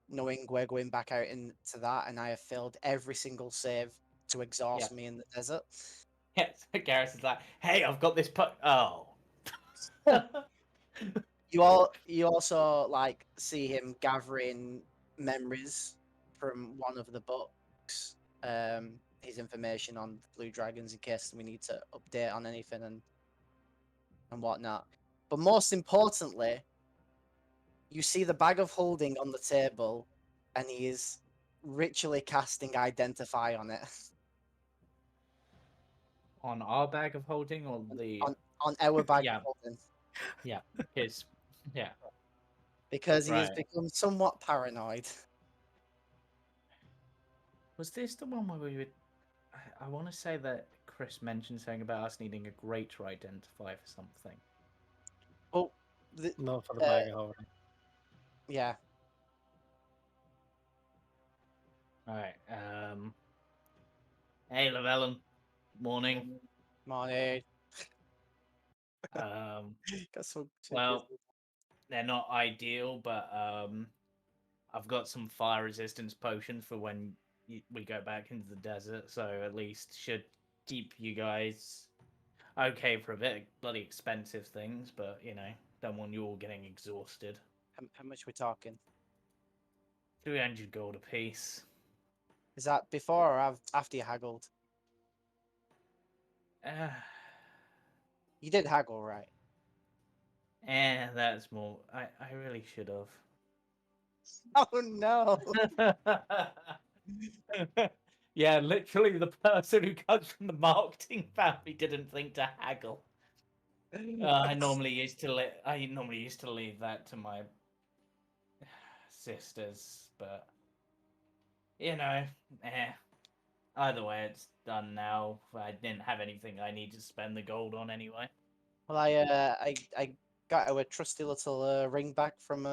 Knowing we're going back out into that, and I have failed every single save to exhaust Yeah. me in the desert. Yeah, so Garrus is like, hey, I've got this Oh. You also like see him gathering memories from one of the books, his information on the blue dragons in case we need to update on anything and whatnot. But most importantly, you see the bag of holding on the table, and he is ritually casting identify on it. On our bag of holding or the... on our bag Yeah. of holding. Yeah, his... Yeah. Because he has Right. become somewhat paranoid. Was this the one where we would... I want to say that Chris mentioned something about us needing a grate to identify for something. Well, Not for the bag of holding. yeah. Alright, hey, Llewellyn. Morning. Morning. Um, Got so well, they're not ideal, but I've got some fire resistance potions for when we go back into the desert, so at least should keep you guys okay for a bit. Bloody expensive things, but you know, don't want you all getting exhausted. how much we talking? 300 gold apiece. Is that before or after you haggled? Uh, You did haggle, right? that's more. I really should Oh no! have. Yeah, literally the person who comes from the marketing family didn't think to haggle. I normally used to leave that to my sisters, but you know, either way, it's done now. I didn't have anything I need to spend the gold on anyway. Well, I got our trusty little ring back from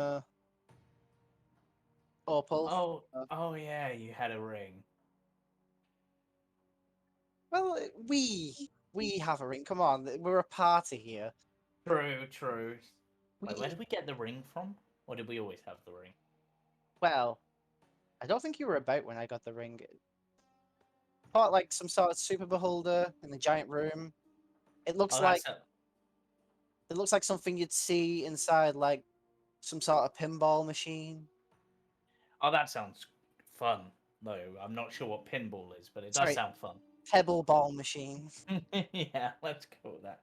Opal. Oh yeah, you had a ring. Well, we have a ring. Come on, we're a party here. True. Wait, where We did we get the ring from? Or did we always have the ring? well, I don't think you were about when I got the ring. Part like some sort of super beholder in the giant room. It looks Oh, like that's a... it looks like something you'd see inside like some sort of pinball machine. Oh, that sounds fun. No, I'm not sure what pinball is, but it does Sorry, sound fun. pebble ball machine. Yeah, let's go with that.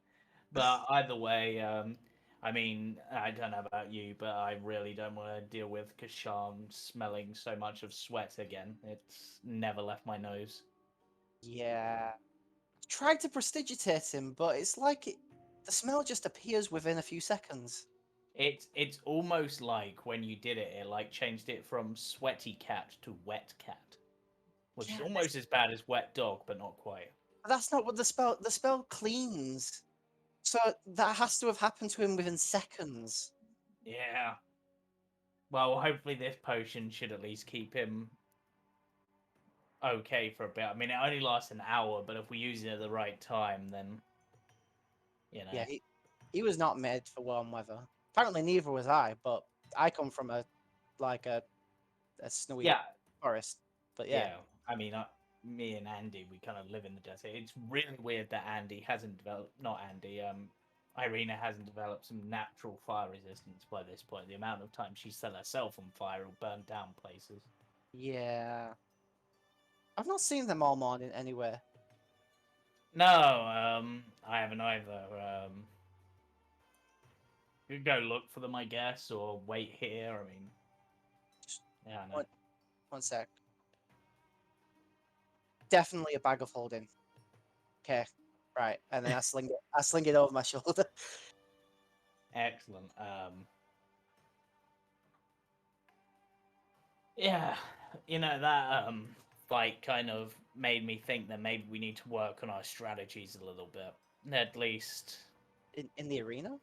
But either way, I mean, I don't know about you, but I really don't want to deal with Kasham smelling so much of sweat again. It's never left my nose. Yeah. Tried to prestigitate him, but it's like the smell just appears within a few seconds. It's almost like when you did it, it like changed it from sweaty cat to wet cat, which is Yeah, almost as bad as wet dog, but not quite. But that's not what the spell cleans. So that has to have happened to him within seconds. Yeah. Well, hopefully this potion should at least keep him okay for a bit. I mean, it only lasts an hour, but if we use it at the right time, then you know. Yeah, he was not made for warm weather. Apparently neither was I, but I come from a snowy Yeah, forest, but yeah. yeah. I mean, me and Andy, we kind of live in the desert. It's really weird that Andy hasn't developed. Not Andy. Irina hasn't developed some natural fire resistance by this point. The amount of time she set herself on fire or burned down places. Yeah. I've not seen them all morning anywhere. No, I haven't either. You could go look for them, I guess, or wait here. I mean, yeah, I know. One sec. Definitely a bag of holding. Okay. Right. And then I sling it over my shoulder. Excellent. Yeah, that fight kind of made me think that maybe we need to work on our strategies a little bit. At least, In the arena?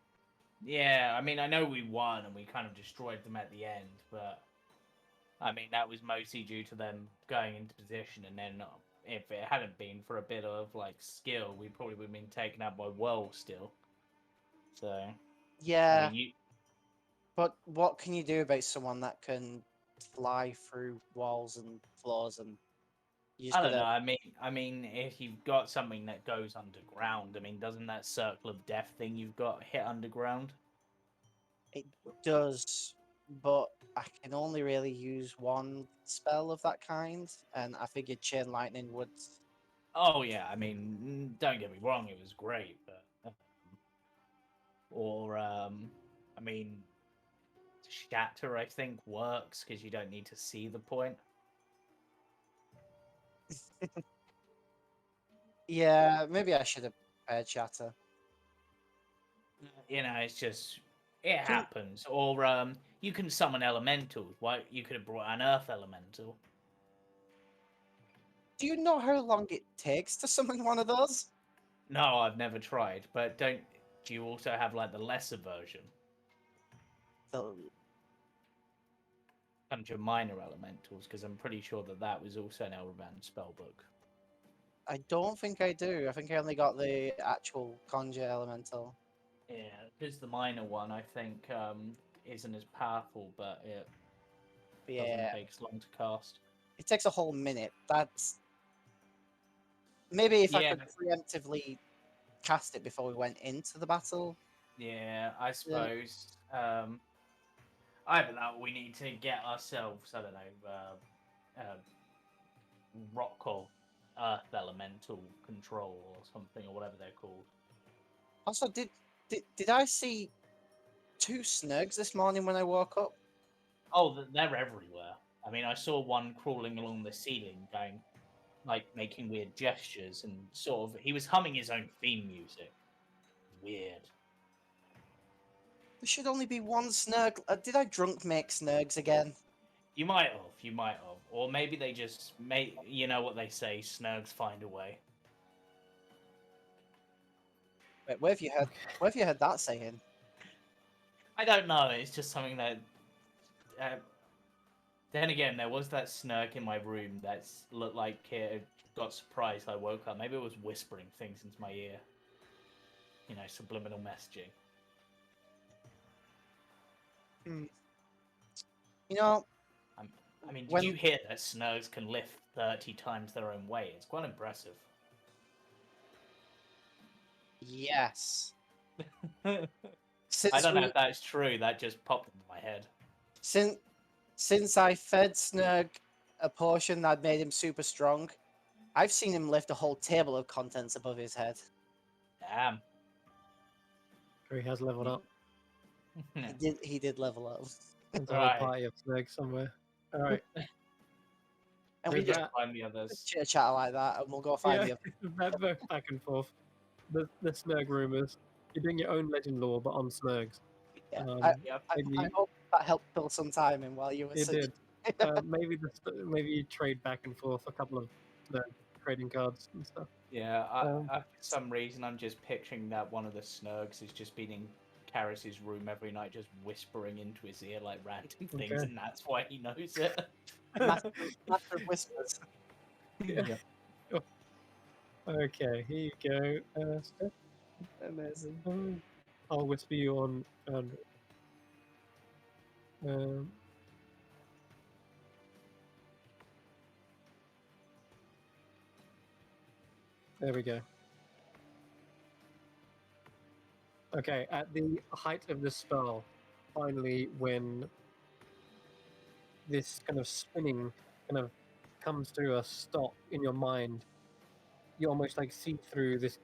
yeah. I mean, I know we won and we kind of destroyed them at the end, but I mean that was mostly due to them going into position, and then if it hadn't been for a bit of like skill, we probably would have been taken out by Well still. So I Yeah. mean, But what can you do about someone that can fly through walls and floors and you just I don't gotta know. I mean, if you've got something that goes underground, I mean, doesn't that circle of death thing you've got hit underground? it does, but I can only really use one spell of that kind, and I figured chain lightning would. Oh yeah, I mean, don't get me wrong, it was great, but I mean, shatter I think works because you don't need to see the point. Yeah, maybe I should have prepared shatter. It's just it Can- happens. Or you can summon elementals. Why you could have brought an earth elemental? Do you know how long it takes to summon one of those? No, I've never tried. But do you also have like the lesser version? The- Conjure minor elementals, because I'm pretty sure that was also an Elraban spellbook. I don't think I do. I think I only got the actual conjure elemental. Yeah, because the minor one I think isn't as powerful, but it But doesn't yeah, take as long to cast. it takes a whole minute. That's maybe if I Yeah, could preemptively cast it before we went into the battle. yeah, I suppose. Either that, or we need to get ourselves, I don't know, rock or earth elemental control or something, or whatever they're called. Also, did I see two snurgs this morning when I woke up? Oh, they're everywhere. I mean, I saw one crawling along the ceiling, going, like, making weird gestures, and sort of, he was humming his own theme music. Weird. There should only be one snurg. Did I drunk make snurgs again? You might have, or maybe they just may. You know what they say: snurgs find a way. Wait, where have you heard? Where have you heard that saying? I don't know. It's just something that. Uh, then again, there was that snurk in my room that looked like it got surprised. I woke up. Maybe it was whispering things into my ear. Subliminal messaging. You know, I mean, did when- you hear that snurgs can lift 30 times their own weight? It's quite impressive. yes. I Since don't know if that's true. That just popped into my head. since I fed Snurg a potion that made him super strong, I've seen him lift a whole table of contents above his head. Damn. He has leveled up. He did level up. There's a Right. whole party of Snurgs somewhere. All right. And we With just that- find the others. chit chat like that, and we'll go find Yeah, the. back and forth. The Snurg rumors. You're doing your own legend lore, but on Snurgs. Yeah, Yep. I Maybe hope that helped fill some time in while you were. it sitting. did. Maybe you trade back and forth a couple of trading cards and stuff. Yeah, Um, for some reason, I'm just picturing that one of the snurgs is just been in Karis's room every night, just whispering into his ear like random things, Okay. and that's why he knows it. Master whispers. Yeah. Okay, here you go. Steph. Amazing. I'll whisper you on Foundry. Um, there we go. Okay, at the height of the spell, finally, when this kind of spinning kind of comes to a stop in your mind, you almost like see through this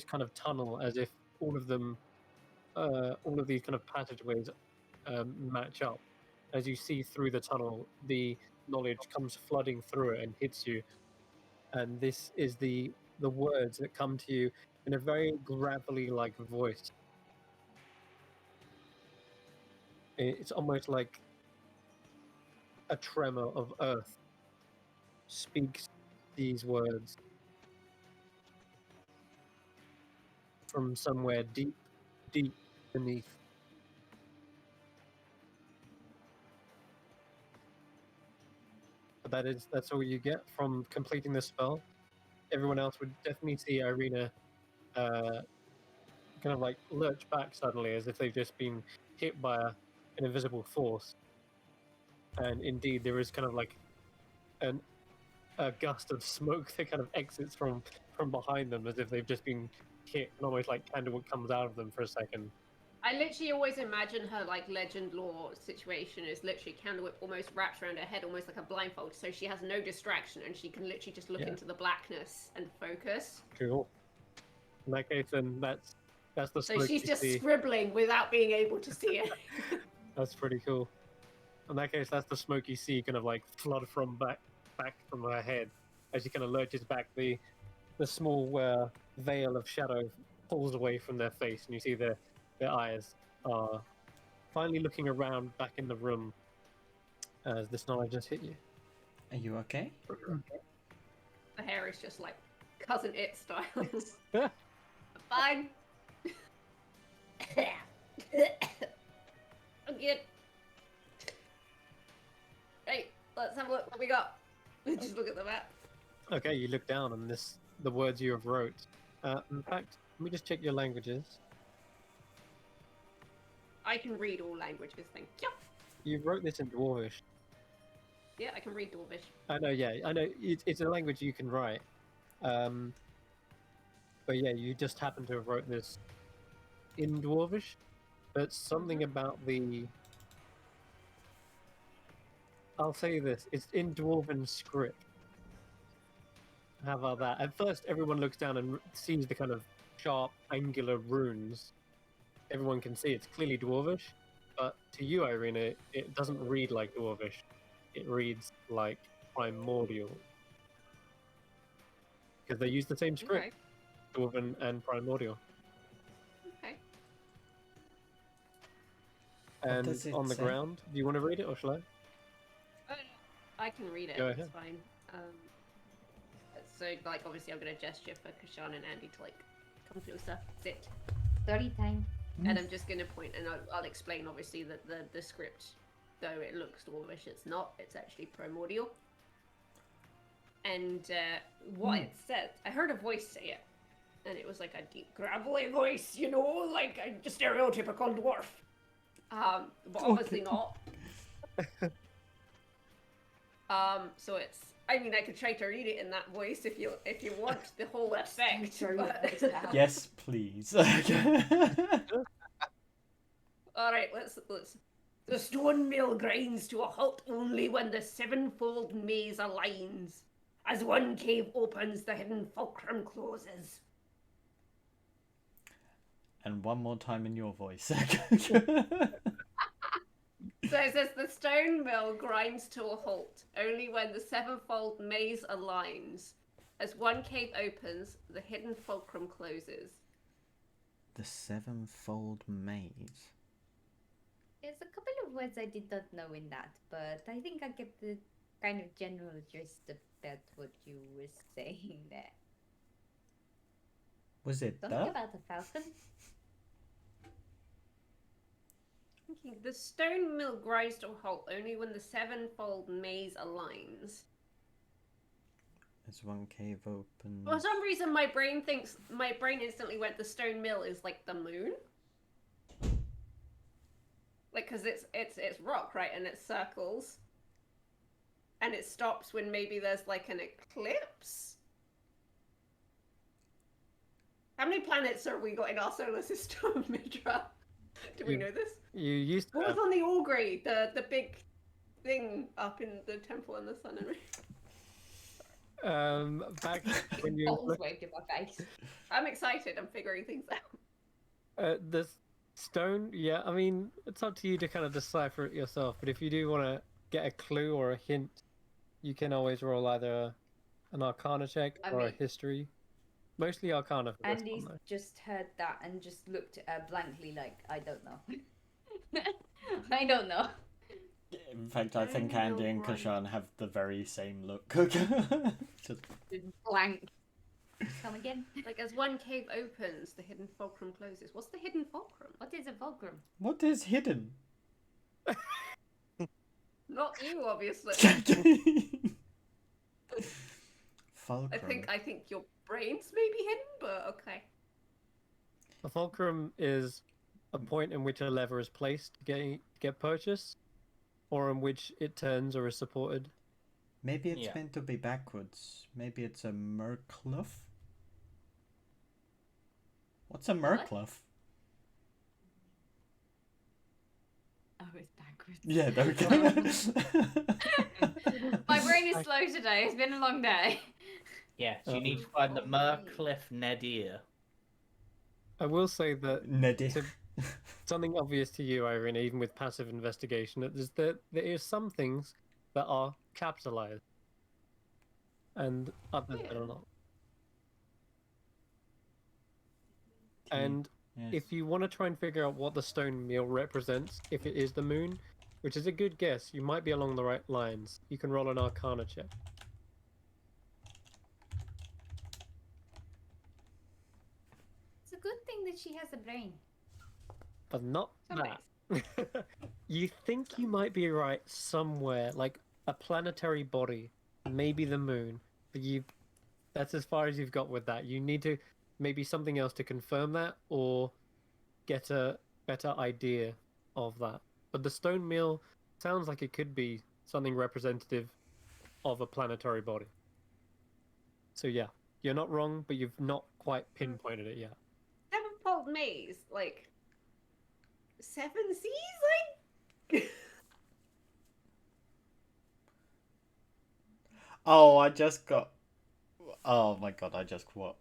kind of tunnel as if all of them, all of these kind of passageways match up. As you see through the tunnel, the knowledge comes flooding through it and hits you, and this is the words that come to you in a very gravelly like voice. It's almost like a tremor of earth speaks these words from somewhere deep, deep beneath. But that's all you get from completing the spell. Everyone else would definitely see Irina kind of like lurch back suddenly as if they've just been hit by an invisible force. And indeed, there is kind of like a gust of smoke that kind of exits from behind them as if they've just been hit, and almost like candlewood comes out of them for a second. I literally always imagine her like legend lore situation is literally Candlewood almost wraps around her head, almost like a blindfold, so she has no distraction and she can literally just look into the blackness and focus. Cool. In that case, then that's the So smoke she's you just see. scribbling without being able to see it. That's pretty cool. In that case, that's the smoke you see kind of like flood from back from her head as she kind of lurches back. The small veil of shadow pulls away from their face, and you see their eyes are finally looking around back in the room as this knowledge just hit you. Are you okay? The hair is just like Cousin It style. Fine. I'm good. Right, let's have a look what we got. Just look at the map. Okay, you look down and the words you have wrote. In fact, let me just check your languages. I can read all languages, thank you. You wrote this in Dwarvish. Yeah, I can read Dwarvish. I know, yeah, I know. It's a language you can write. But yeah, you just happen to have wrote this in Dwarvish. But something about the... I'll say this, it's in Dwarven script. How about that? At first, everyone looks down and sees the kind of sharp, angular runes. Everyone can see it's clearly Dwarvish, but to you, Irina, it doesn't read like Dwarvish. It reads like Primordial. Because they use the same script, Dwarven and Primordial. Okay. And does it on the say? ground, do you want to read it or shall I? I can read it. Go It's ahead. fine. So, like, obviously, I'm gonna gesture for Kashan and Andy to like come closer, sit, Story time. and I'm just gonna point, and I'll explain obviously that the script, though it looks Dwarvish, it's not. It's actually Primordial. And what it said, I heard a voice say it, and it was like a deep, gravelly voice, you know, like a stereotypical dwarf. But obviously not. So it's. I mean, I could try to read it in that voice if you want the whole effect. But... Yes, please. All right, let's. The stone mill grinds to a halt only when the sevenfold maze aligns. As one cave opens, the hidden fulcrum closes. And one more time in your voice. So it says the stone mill grinds to a halt only when the sevenfold maze aligns. As one cave opens, the hidden fulcrum closes. The sevenfold maze. There's a couple of words I did not know in that, but I think I get the kind of general gist about what you were saying there. Was it Something the? about a falcon? The stone mill grinds to a halt only when the sevenfold maze aligns. As one cave opens. For some reason, my brain instantly went the stone mill is like the moon. Like, because it's rock, right? And it circles. And it stops when maybe there's like an eclipse. How many planets have we got in our solar system, Midra? Do we You- know this? You used to What was have, on the augury? The big thing up in the temple and the sun and moon. back when you Balls waved in my face. I'm excited. I'm figuring things out. the stone. Yeah, I mean, it's up to you to kind of decipher it yourself. But if you do want to get a clue or a hint, you can always roll either an Arcana check I or a mean- history. Mostly Arcana for this Andy's one, though. just heard that and just looked blankly like, I don't know. I don't know. In fact, I think I know, Andy and right. Kashan have the very same look. Just Blank. Come again? Like, as one cave opens, the hidden fulcrum closes. What's the hidden fulcrum? What is a fulcrum? what is hidden? Not you, obviously. Fulcrum. I think your brains may be hidden, but okay. A fulcrum is a point in which a lever is placed to get purchased, or in which it turns or is supported. Maybe it's Yeah. meant to be backwards. Maybe it's a Mercluff. What's a Mercluff? Oh, it's backwards. Yeah, there we go. My brain is slow today. It's been a long day. Yeah, so you need to find the Mercliff Nadir. I will say that Neddy. to- something obvious to you, Irene, even with passive investigation, is that there is some things that are capitalized, and others that are not. And Yes. if you want to try and figure out what the stone meal represents, if it is the moon, which is a good guess, you might be along the right lines. You can roll an Arcana check. It's a good thing that she has a brain. But not Somebody's. that. You think you might be right somewhere, like a planetary body, maybe the moon, but that's as far as you've got with that. You need to maybe something else to confirm that or get a better idea of that. But the stone meal sounds like it could be something representative of a planetary body. So yeah, you're not wrong, but you've not quite pinpointed it yet. Sevenfold maze, like 7 seas, like. Oh, I just got. Oh my god! I just what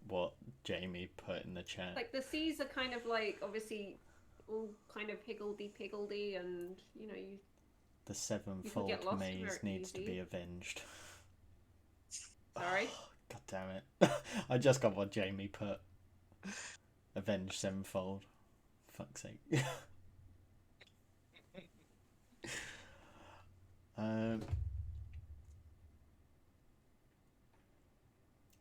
Jamie put in the chat. Like the seas are kind of like obviously all kind of higgledy-piggledy, and you know you. The sevenfold get lost maze very needs to be easy. avenged. Sorry. God damn it! I just got what Jamie put. Avenge sevenfold. Fuck's sake.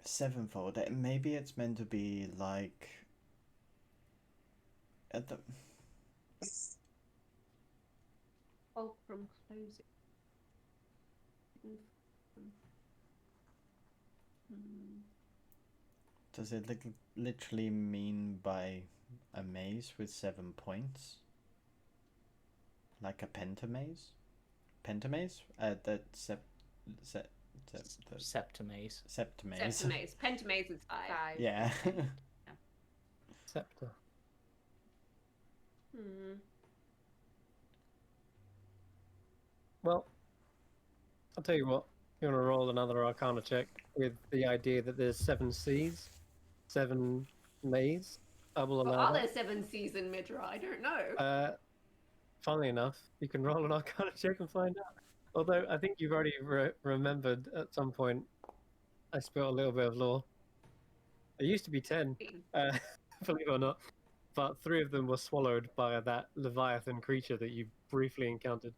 Sevenfold. Maybe it's meant to be like at the. Fulcrum closing. Does it literally mean by a maze with 7 points? Like a pentamaze? Pentamaze? Septimaze. Septimaze. Septimaze. Pentamaze is 5. Yeah. Scepter. Well, I'll tell you what. You want to roll another Arcana check with the idea that there's 7 seas, 7 maze. I will Well, allow are that. there 7 seas in Midra? I don't know. Funnily enough, you can roll an Arcana check and find out. Although I think you've already remembered at some point, I spilled a little bit of lore. There used to be 10, believe it or not, but 3 of them were swallowed by that Leviathan creature that you briefly encountered.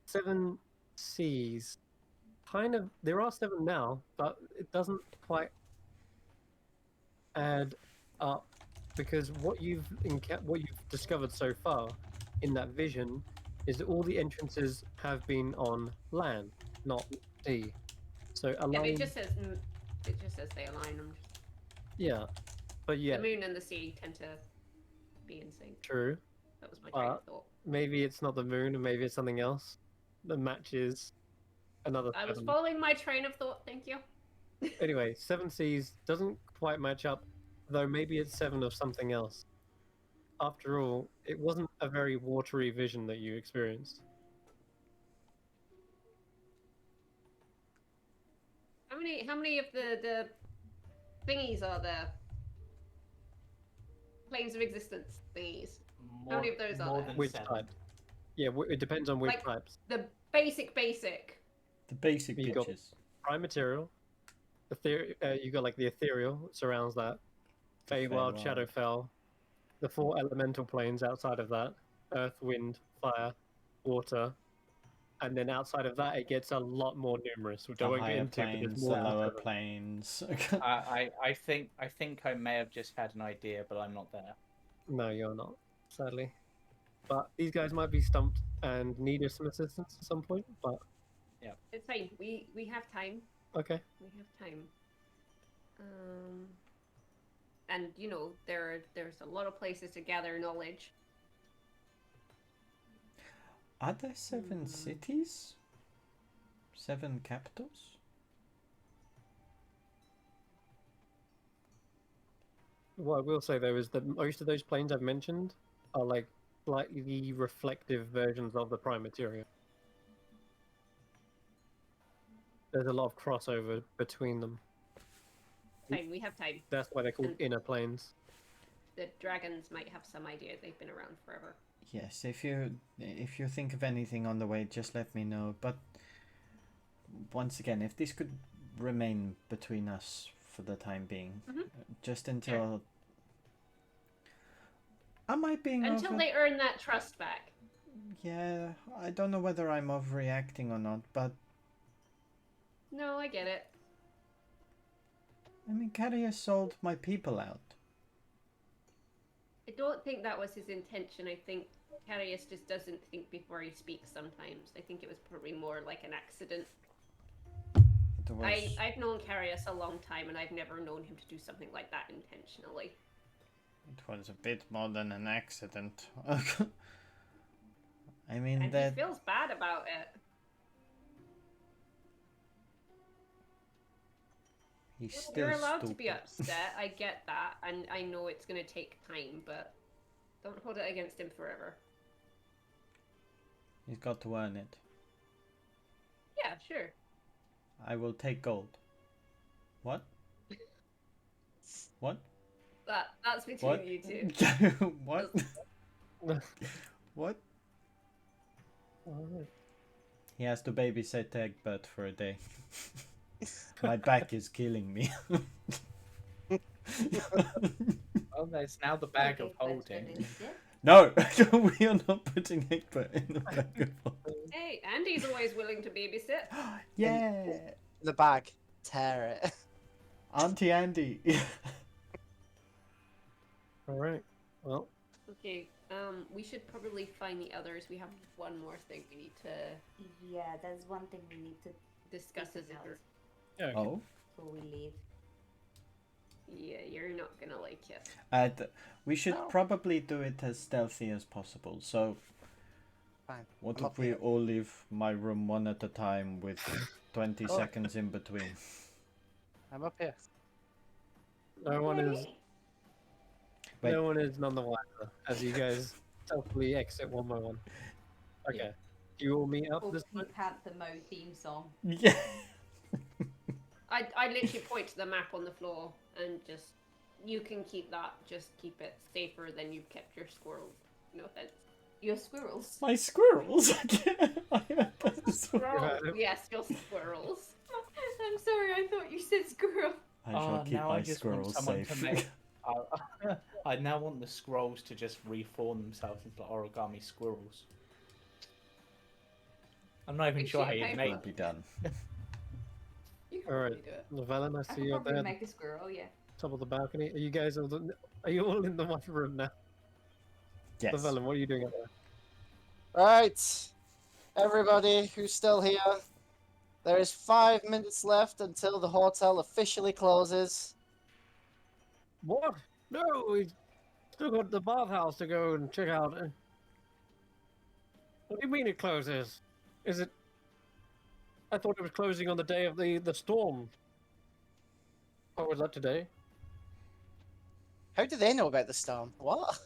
7 seas, kind of. There are 7 now, but it doesn't quite add up because what you've discovered so far in that vision is that all the entrances have been on land, not sea. So Yeah, but align, it just says they align them. yeah, but yeah, The moon and the sea tend to be in sync. true. That was my train of thought. Maybe it's not the moon, and maybe it's something else that matches another I was 7. following my train of thought. Thank you. Anyway, 7 Seas doesn't quite match up, though maybe it's 7 of something else. After all, it wasn't a very watery vision that you experienced. How many of the thingies are there? Planes of existence thingies. How many of those are more there? than Which 7. type? Yeah, it depends on which Like- types. The basic. The basic You got- bitches. Prime material, you got like the ethereal surrounds that, Feywild, Feywild. Shadowfell, the 4 elemental planes outside of that, earth, wind, fire, water, and then outside of that it gets a lot more numerous, which I The won't get higher into. But planes, there's the more lower outside of them. planes. I think I may have just had an idea, but I'm not there. No, you're not, sadly. But these guys might be stumped and need some assistance at some point. But It's fine. We have time. okay, We have time. And you know there's a lot of places to gather knowledge. Are there 7 cities? 7 capitals? what I will say though is that most of those planes I've mentioned are like slightly reflective versions of the prime material. There's a lot of crossover between them. Fine, we have time. That's why they're called And- inner planes. The dragons might have some idea. They've been around forever. Yes, if you think of anything on the way, just let me know. But once again, if this could remain between us for the time being, Mhm. just until. Am I being Until over? they earn that trust back. Yeah, I don't know whether I'm overreacting or not, but No, I get it. I mean, Carrier sold my people out. I don't think that was his intention. I think Carius just doesn't think before he speaks sometimes. I think it was probably more like an accident. It was. I've known Carius a long time and I've never known him to do something like that intentionally. It was a bit more than an accident. I mean And that. he feels bad about it. He's still You're allowed stupid. to be upset. I get that, and I know it's going to take time, but don't hold it against him forever. He's got to earn it. Yeah, sure. I will take gold. What? What? That's between What? you two. What? What? Alright. He has to babysit Egbert for a day. My back is killing me. Oh, there's now the bag of Okay, but holding. then it's it. No, we are not putting Egbert in the bag of holding. Hey, Andy's always willing to babysit. Yeah, The bag. Tear it. Auntie Andy. Alright. Well, Okay, we should probably find the others. We have one more thing we need to Yeah, that's one thing we need to discuss as a Discuss. group. yeah. Oh, before we leave. Yeah, you're not gonna like it. we should No. probably do it as stealthy as possible. So, Fine. what I'm if up we here. all leave my room one at a time with 20 Oh. seconds in between? I'm up here. No one is. Wait. No one is none the wiser as you guys stealthily exit one by one. Okay. Yeah. You all meet up Oh, this Pink Panther mode theme song. Yeah. I literally point to the map on the floor and just, you can keep that. Just keep it safer than you've kept your squirrels. No offense. Your squirrels. My squirrels. I have Squirrels. Yes, your squirrels. I'm sorry, I thought you said squirrel. I shall keep now my I just want squirrels someone safe. to make. I now want the scrolls to just reform themselves into origami squirrels. I'm not even Big sure how sheet of you paper. make. Will be done. You can Alright. probably do it. Velen, I I see could you up probably there, make a squirrel, yeah. top of the balcony. Are you guys all? Are you all in the one room now? Yes. Velen, what are you doing up there? Right. Everybody who's still here. There is 5 minutes left until the hotel officially closes. What? No, we still got the bathhouse to go and check out. What do you mean it closes? Is it? I thought it was closing on the day of the storm. Oh, was that today? How do they know about the storm? What?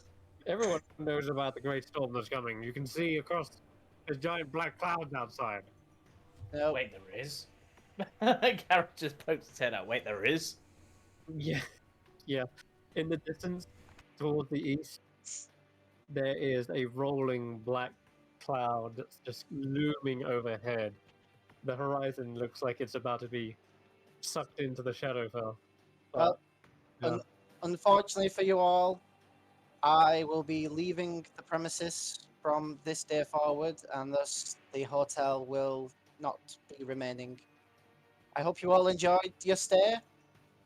Everyone knows about the great storm that's coming. You can see across the giant black clouds outside. No. Wait, there is. Garrett just pokes his head out. Wait, there is. Yeah, yeah. In the distance, towards the east, there is a rolling black cloud that's just looming overhead. The horizon looks like it's about to be sucked into the Shadowfell. Well, yeah. Unfortunately for you all, I will be leaving the premises from this day forward, and thus the hotel will not be remaining. I hope you all enjoyed your stay,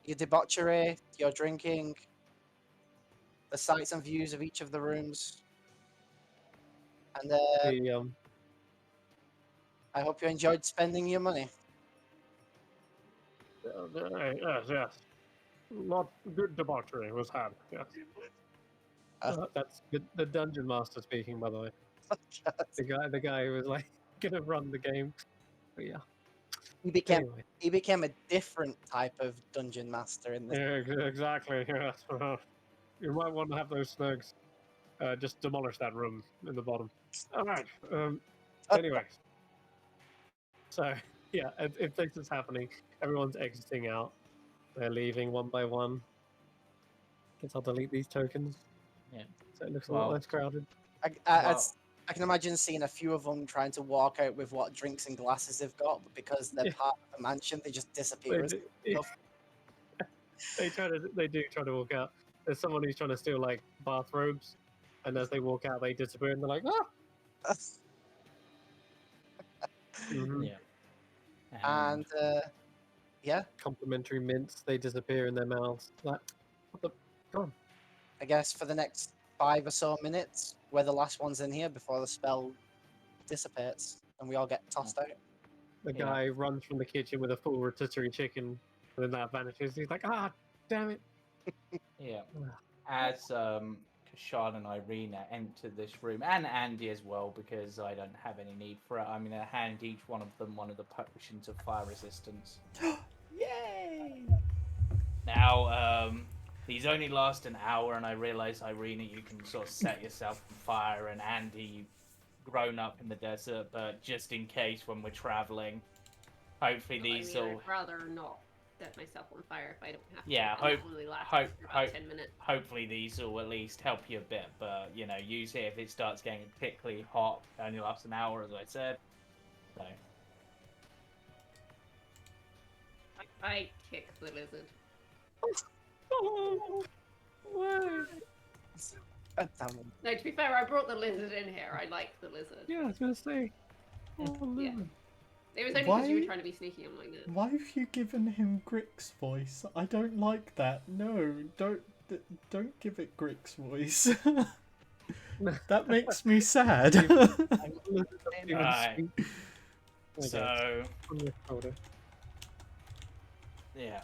your debauchery, your drinking, the sights and views of each of the rooms. And The I hope you enjoyed spending your money. yes. Not good debauchery was had. Yes. That's the dungeon master speaking, by the way. The guy who was like gonna run the game. But yeah. Anyway. He became a different type of dungeon master in this. Yeah, exactly. Yes. You might want to have those snugs. Just demolish that room in the bottom. All right. Anyways. So yeah, if this is happening, everyone's exiting out. They're leaving one by one. Guess I'll delete these tokens. Yeah. So it looks a lot less crowded. I can imagine seeing a few of them trying to walk out with what drinks and glasses they've got, but because they're part of the mansion, they just disappear. They do try to walk out. There's someone who's trying to steal like bathrobes, and as they walk out, they disappear, and they're like, ah. Yeah. And yeah, complimentary mints. They disappear in their mouths. Like, what the? Go on. I guess for the next 5 or so minutes, we're the last ones in here before the spell dissipates and we all get tossed out. The guy runs from the kitchen with a full rotisserie chicken, and then that vanishes. He's like, ah, damn it. Yeah. As Kashan and Irina enter this room, and Andy as well, because I don't have any need for it, I'm going to hand each one of them one of the potions of fire resistance. Yay! Now, these only last an hour, and I realise, Irina, you can sort of set yourself on fire, and Andy, you've grown up in the desert, but just in case when we're travelling, hopefully these will... I'd rather not set myself on fire if I don't have to. Yeah, only lasts for about 10 minutes. Hopefully these will at least help you a bit, but, you know, use it if it starts getting particularly hot. It only lasts an hour, as I said. So... I kick the lizard. Oh, why? No, to be fair, I brought the lizard in here. I like the lizard. Yeah, I was gonna say. Oh, Yeah. It was only because you were trying to be sneaky. I'm like that. Why have you given him Grick's voice? I don't like that. No, don't give it Grick's voice. That makes me sad. Right. So, yeah.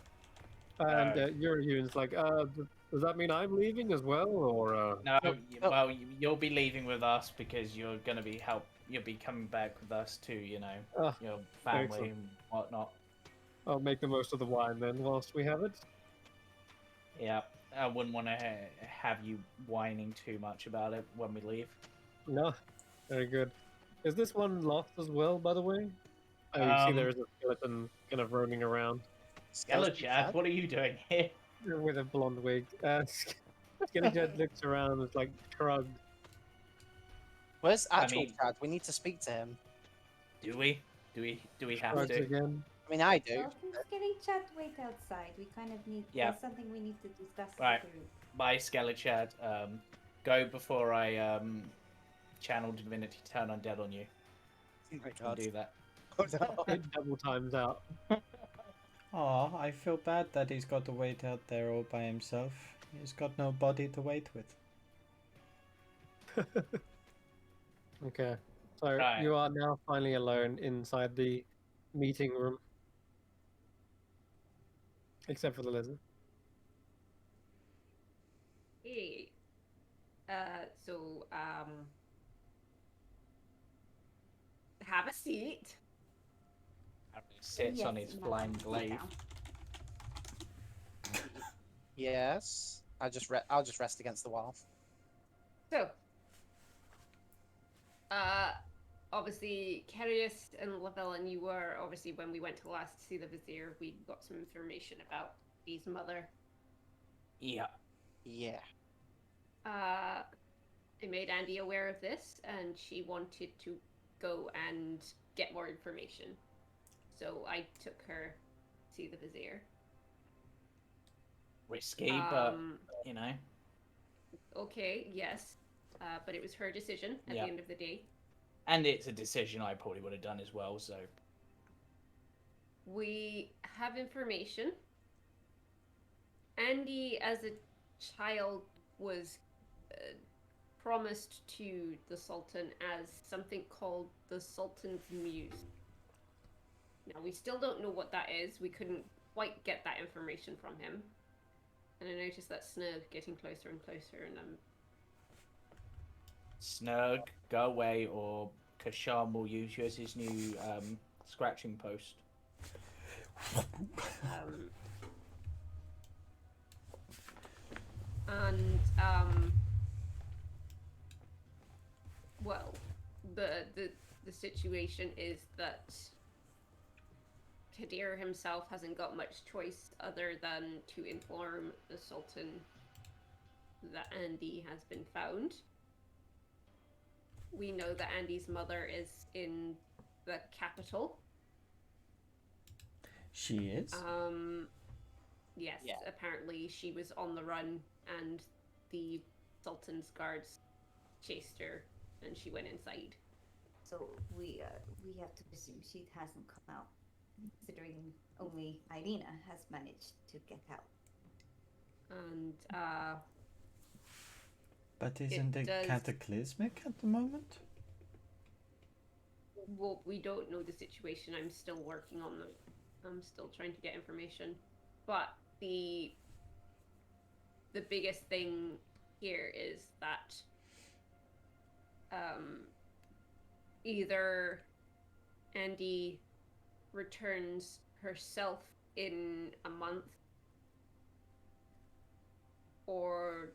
And Yurian's like, does that mean I'm leaving as well, or? No, well, you'll be leaving with us because you're gonna be You'll be coming back with us too. You know, your family excellent. and whatnot. I'll make the most of the wine then, whilst we have it. Yeah, I wouldn't want to have you whining too much about it when we leave. No, very good. Is this one locked as well, by the way? Oh, you see there is a skeleton kind of roaming around. Skeleton, what are you doing here? With a blonde wig. Skeleton looks around and like shrugged. Where's actual Chad? We need to speak to him. Do we? Do we have Shrugs to? again. I mean, I do. Well, who's getting chat wait outside? We kind of need. Yeah. There's something we need to discuss. Right. In the group. Bye, Skelechad. Go before I channel divinity turn undead on you. Oh my I'll god. do that. Oh no. It double times out. Aw, I feel bad that he's got to wait out there all by himself. He's got nobody to wait with. Okay. So Right. you are now finally alone inside the meeting room. Except for the lizard. Hey. So have a seat. Sits on his Yes, flying madam, sit glaive. down. Yes. I'll just rest against the wall. So, obviously, Carius and Lavelle, you were obviously when we went to last see the Vizier, we got some information about his mother. Yeah. Yeah. I made Andy aware of this, and she wanted to go and get more information. So I took her to see the Vizier. Risky, but you know. Okay, yes. But it was her decision at Yeah. the end of the day. And it's a decision I probably would have done as well, so. We have information. Andy, as a child, was promised to the Sultan as something called the Sultan's Muse. Now, we still don't know what that is. We couldn't quite get that information from him. And I noticed that Snurg getting closer and closer, and I'm... Snurg, go away, or Kasham will use you as his new scratching post. Well, the situation is that Kadir himself hasn't got much choice other than to inform the Sultan that Andy has been found. We know that Andy's mother is in the capital. She is? Yes, Yeah. apparently she was on the run and the Sultan's guards chased her and she went inside. So we have to presume she hasn't come out, considering only Irina has managed to get out. And But isn't it does- cataclysmic at the moment? well, we don't know the situation. I'm still working on it. I'm still trying to get information. But the biggest thing here is that either Andy returns herself in a month, or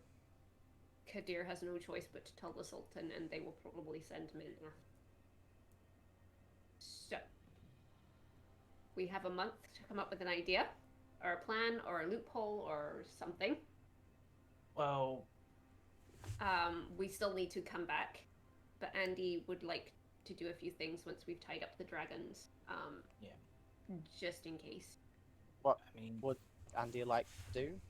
Kadir has no choice but to tell the Sultan, and they will probably send him in. So, we have a month to come up with an idea, or a plan, or a loophole, or something. Well, We still need to come back, but Andy would like to do a few things once we've tied up the dragons. Yeah. Just in case. What I mean, would Andy like to do?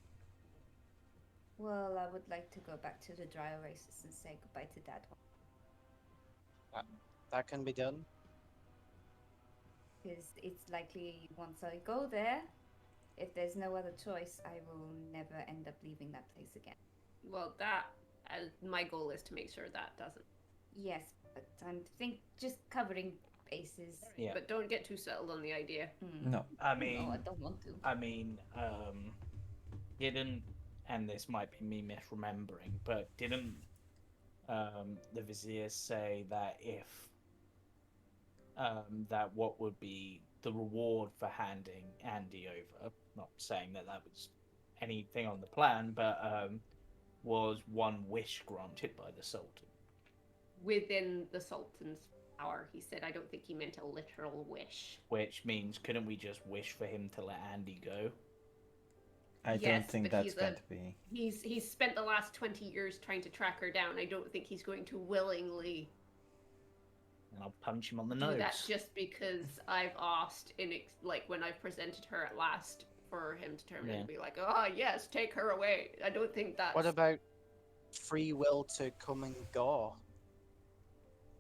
Well, I would like to go back to the dry oasis and say goodbye to Dad. That can be done. Because it's likely once I go there, if there's no other choice, I will never end up leaving that place again. Well, my goal is to make sure that doesn't. Yes, but I'm just covering bases. yeah. But don't get too settled on the idea. No. I mean, No, I don't want to. Didn't, and this might be me misremembering, but didn't the Vizier say that if that what would be the reward for handing Andy over, not saying that was anything on the plan, but was one wish granted by the Sultan. Within the Sultan's power, he said. I don't think he meant a literal wish. Which means, couldn't we just wish for him to let Andy go? I Yes, don't think but that's he's going a- to be. He's spent the last 20 years trying to track her down. I don't think he's going to willingly And I'll punch him on the do nose. that just because I've asked like when I presented her at last for him to turn Yeah. and be like, oh yes, take her away. I don't think that's What about free will to come and go?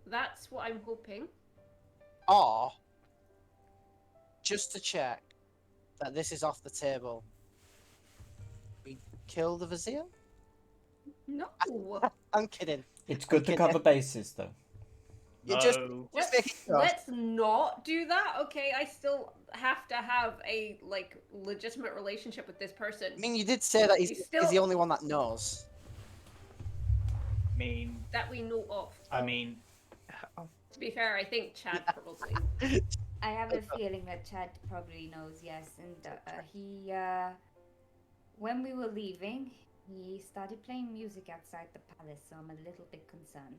that's what I'm hoping. Or, just to check that this is off the table, we kill the Vizier? No. I'm kidding. It's good to Okay, cover bases, though. You just No. just making sure. Let's not do that. Okay, I still have to have a like legitimate relationship with this person. I mean, you did say that You he's still- the only one that knows. I mean, That we know of. I mean, To be fair, I think Chad probably. I have a feeling that Chad probably knows, yes. And when we were leaving, he started playing music outside the palace, so I'm a little bit concerned.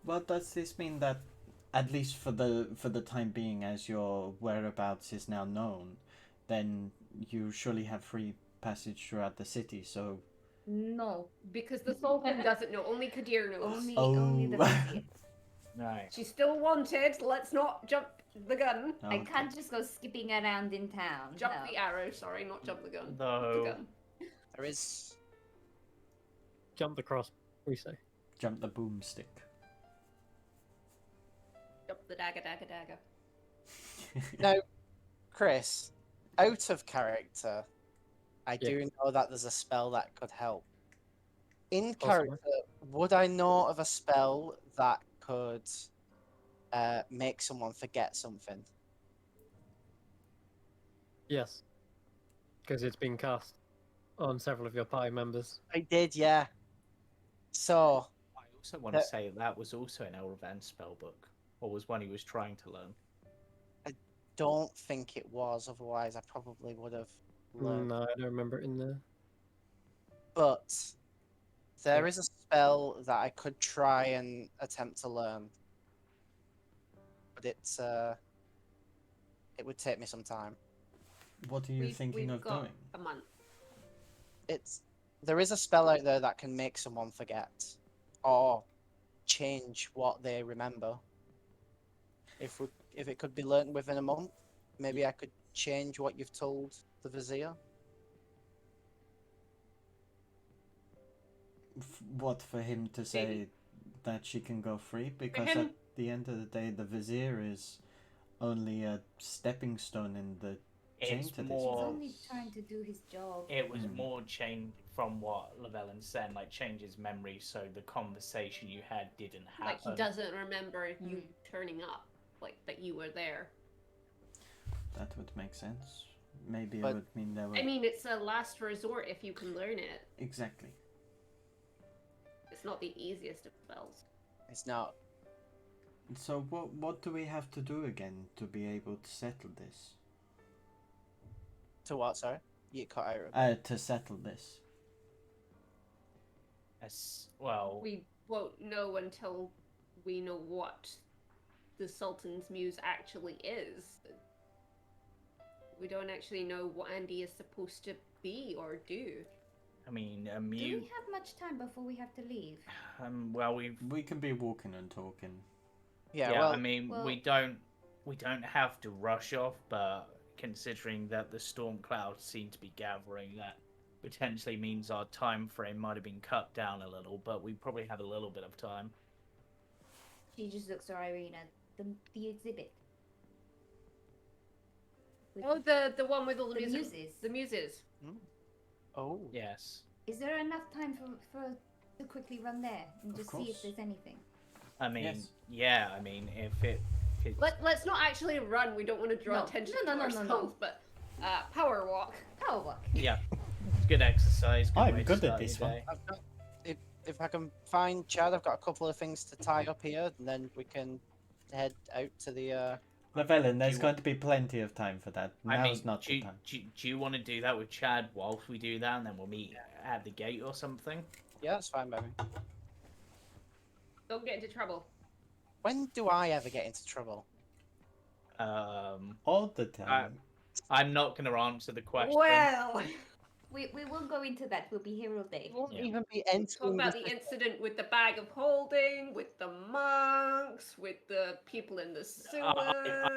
Well, does this mean that, at least for the time being, as your whereabouts is now known, then you surely have free passage throughout the city? So No, Because the Sultan doesn't know, only Kadir knows. only the Oh. vizier. Right. She's still wanted. Let's not jump the gun. I can't just go skipping around in town. Jump no. the arrow, sorry, not jump the gun. Though- The gun. There is. Jump the cross, we say. Jump the boomstick. Jump the dagger. Now, Chris, out of character, I Yeah. do know that there's a spell that could help. In Possibly. character, would I know of a spell that could make someone forget something? Yes. Because it's been cast on several of your party members. I did, yeah. So, I also want to That- say that was also an Elravan spellbook, or was one he was trying to learn. don't think it was, otherwise I probably would have learned. No, I don't remember it in there. But there Yeah. is a spell that I could try and attempt to learn. But it would take me some time. What are you thinking We've of got doing? a month. There is a spell out there that can make someone forget or change what they remember. If it could be learnt within a month, maybe I could change what you've told the vizier. What, for him to say that she can go free? Because him- at the end of the day, the vizier is only a stepping stone in the chain It's to this He's more. place. only trying to do his job. It was Mm. more change from what Llewellyn said, like change his memory, so the conversation you had didn't happen. Like, he doesn't remember you Mm. turning up, like, that you were there. That would make sense. Maybe But- it would mean there were... I mean, it's a last resort if you can learn it. Exactly. It's not the easiest of spells. It's not. So what do we have to do again to be able to settle this? To what, sorry? You cut out. To settle this. Well, We won't know until we know what the Sultan's muse actually is. We don't actually know what Andy is supposed to be or do. I mean, Do we have much time before we have to leave? well, we've We can be walking and talking. Yeah, yeah, well, I mean, well- we don't have to rush off, but considering that the storm clouds seem to be gathering, that potentially means our time frame might have been cut down a little, but we probably have a little bit of time. She just looks to Irene at the exhibit. With Oh, the one with all the, the music. muses. The muses. oh, Yes. Is there enough time for us to quickly run there and Of just see if course. there's anything? I mean, Yes. yeah, I mean, if it Let's not actually run. We don't want to draw No. attention No, to no, no, no, ourselves. no. But power walk. Power walk. yeah, it's good exercise. Good I'm way to good at start this your one. day. I've got. If I can find Chad, I've got a couple of things to tie up here, and then we can head out to the. Llewellyn, there's you- going to be plenty of time for that. I Now's mean, not do, the you- time. do you want to do that with Chad whilst we do that, and then we'll meet at the gate or something? Yeah, that's fine, baby. Don't get into trouble. When do I ever get into trouble? All the time. I'm not going to answer the question. Well, We will go into that. We'll be here all day. Won't Yeah. even be talk entering about this- the incident with the bag of holding, with the monks, with the people in the sewers.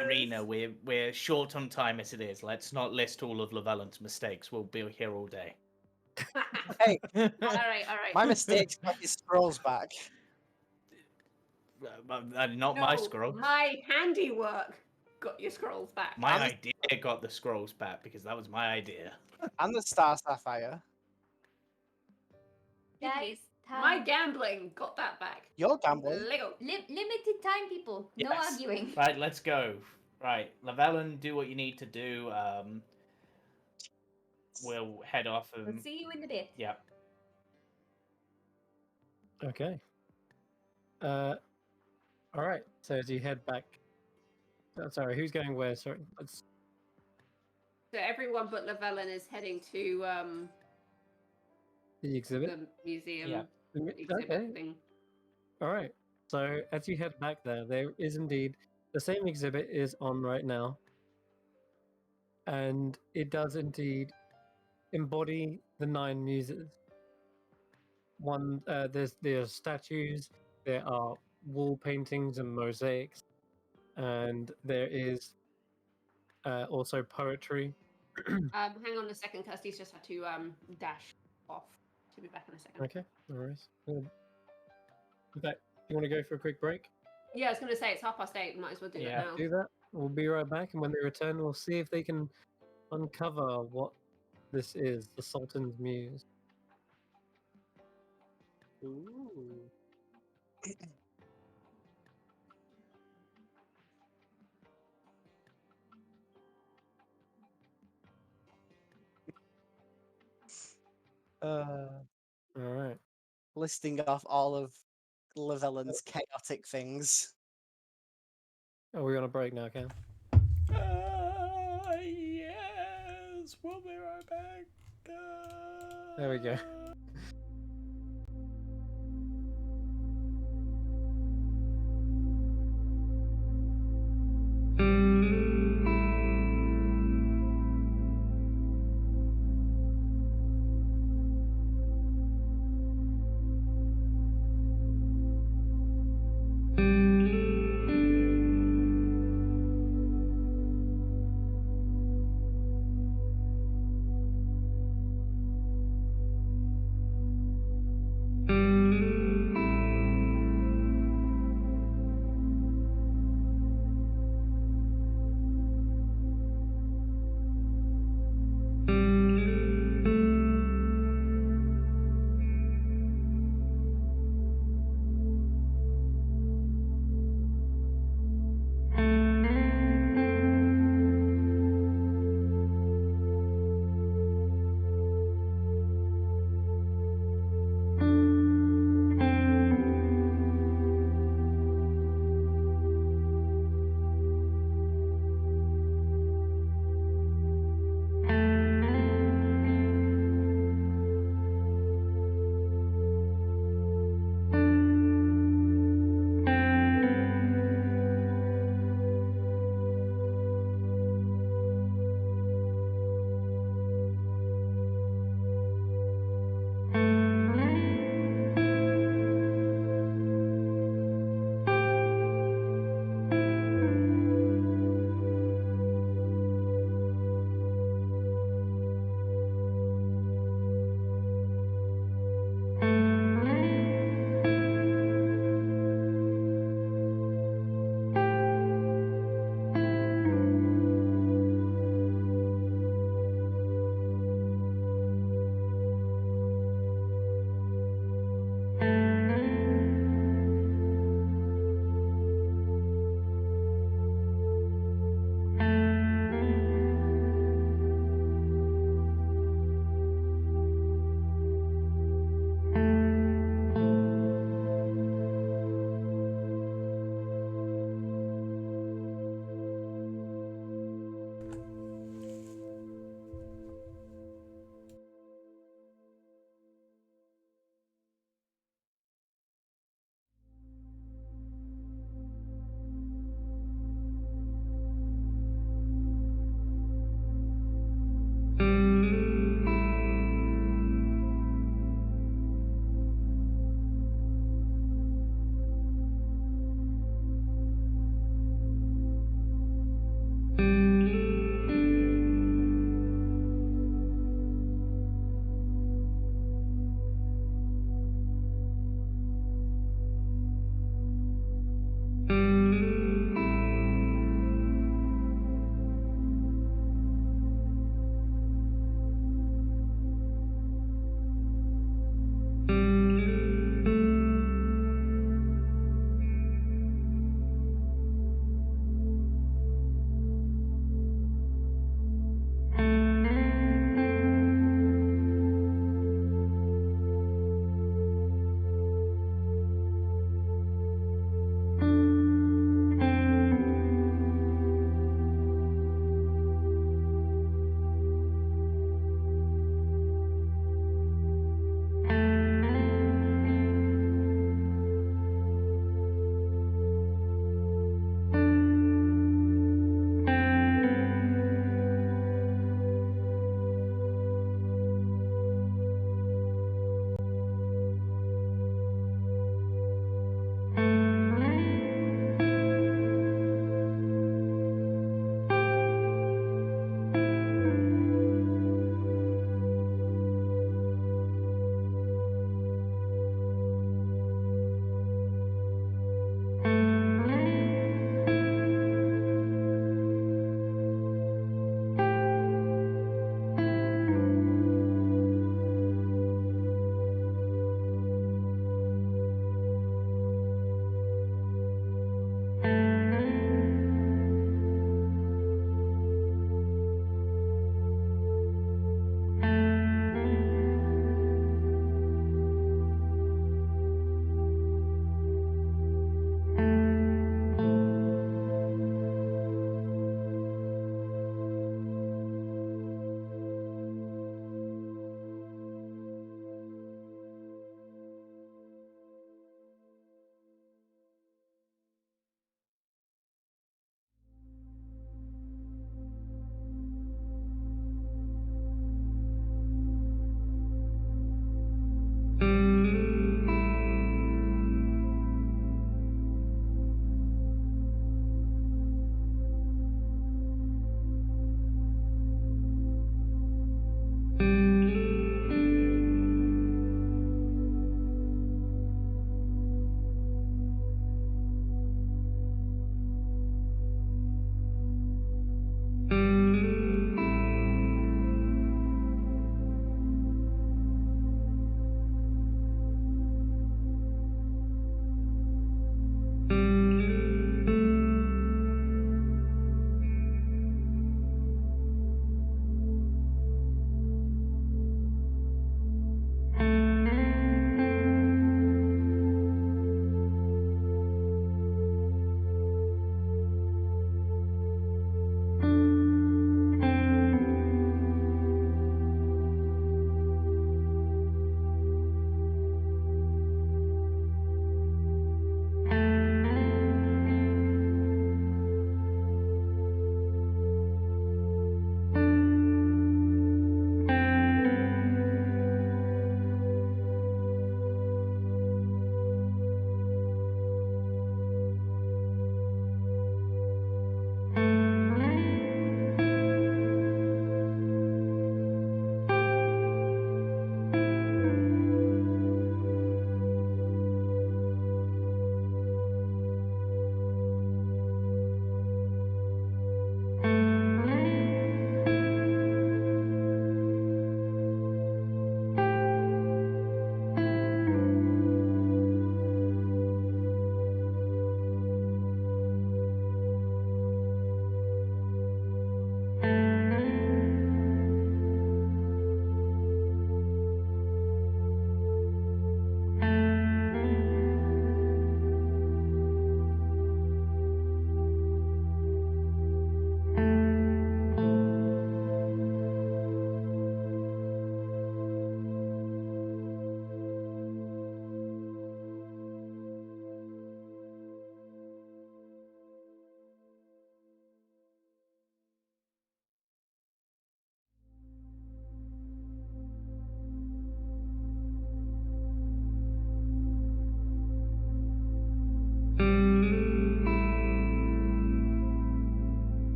Irina, we're short on time as it is. Let's not list all of Llewellyn's mistakes. We'll be here all day. Hey, all right. my mistakes got his scrolls back. Not my scroll. My handiwork got your scrolls back. My I'm- idea got the scrolls back because that was my idea. And the Star Sapphire. Guys, My time. gambling got that back. You're gambling. Lego. Limited time, people. No Yes. arguing. Right, let's go. Right, Llewellyn, do what you need to do. We'll head off We'll and see you in a bit. yeah. Okay. All right. So as you head back, sorry, who's going where? Sorry, let's. So everyone but Llewellyn is heading to The exhibit. the museum Yeah. exhibit Okay. thing. All right. So as you head back there is indeed the same exhibit is on right now, and it does indeed embody the 9 muses. There's statues, there are wall paintings and mosaics, and there is also poetry. Hang on a second, Kirsty's just had to dash off. She'll be back in a second. Okay, no worries. Good. In fact, you want to go for a quick break? Yeah, I was going to say it's 8:30. Might as well do Yeah. that now. Do that. We'll be right back, and when they return, we'll see if they can uncover what this is, the Sultan's Muse. Ooh. All right. Listing off all of Llewellyn's chaotic things. Are we on a break now, Cam? Yes, we'll be right back. There we go.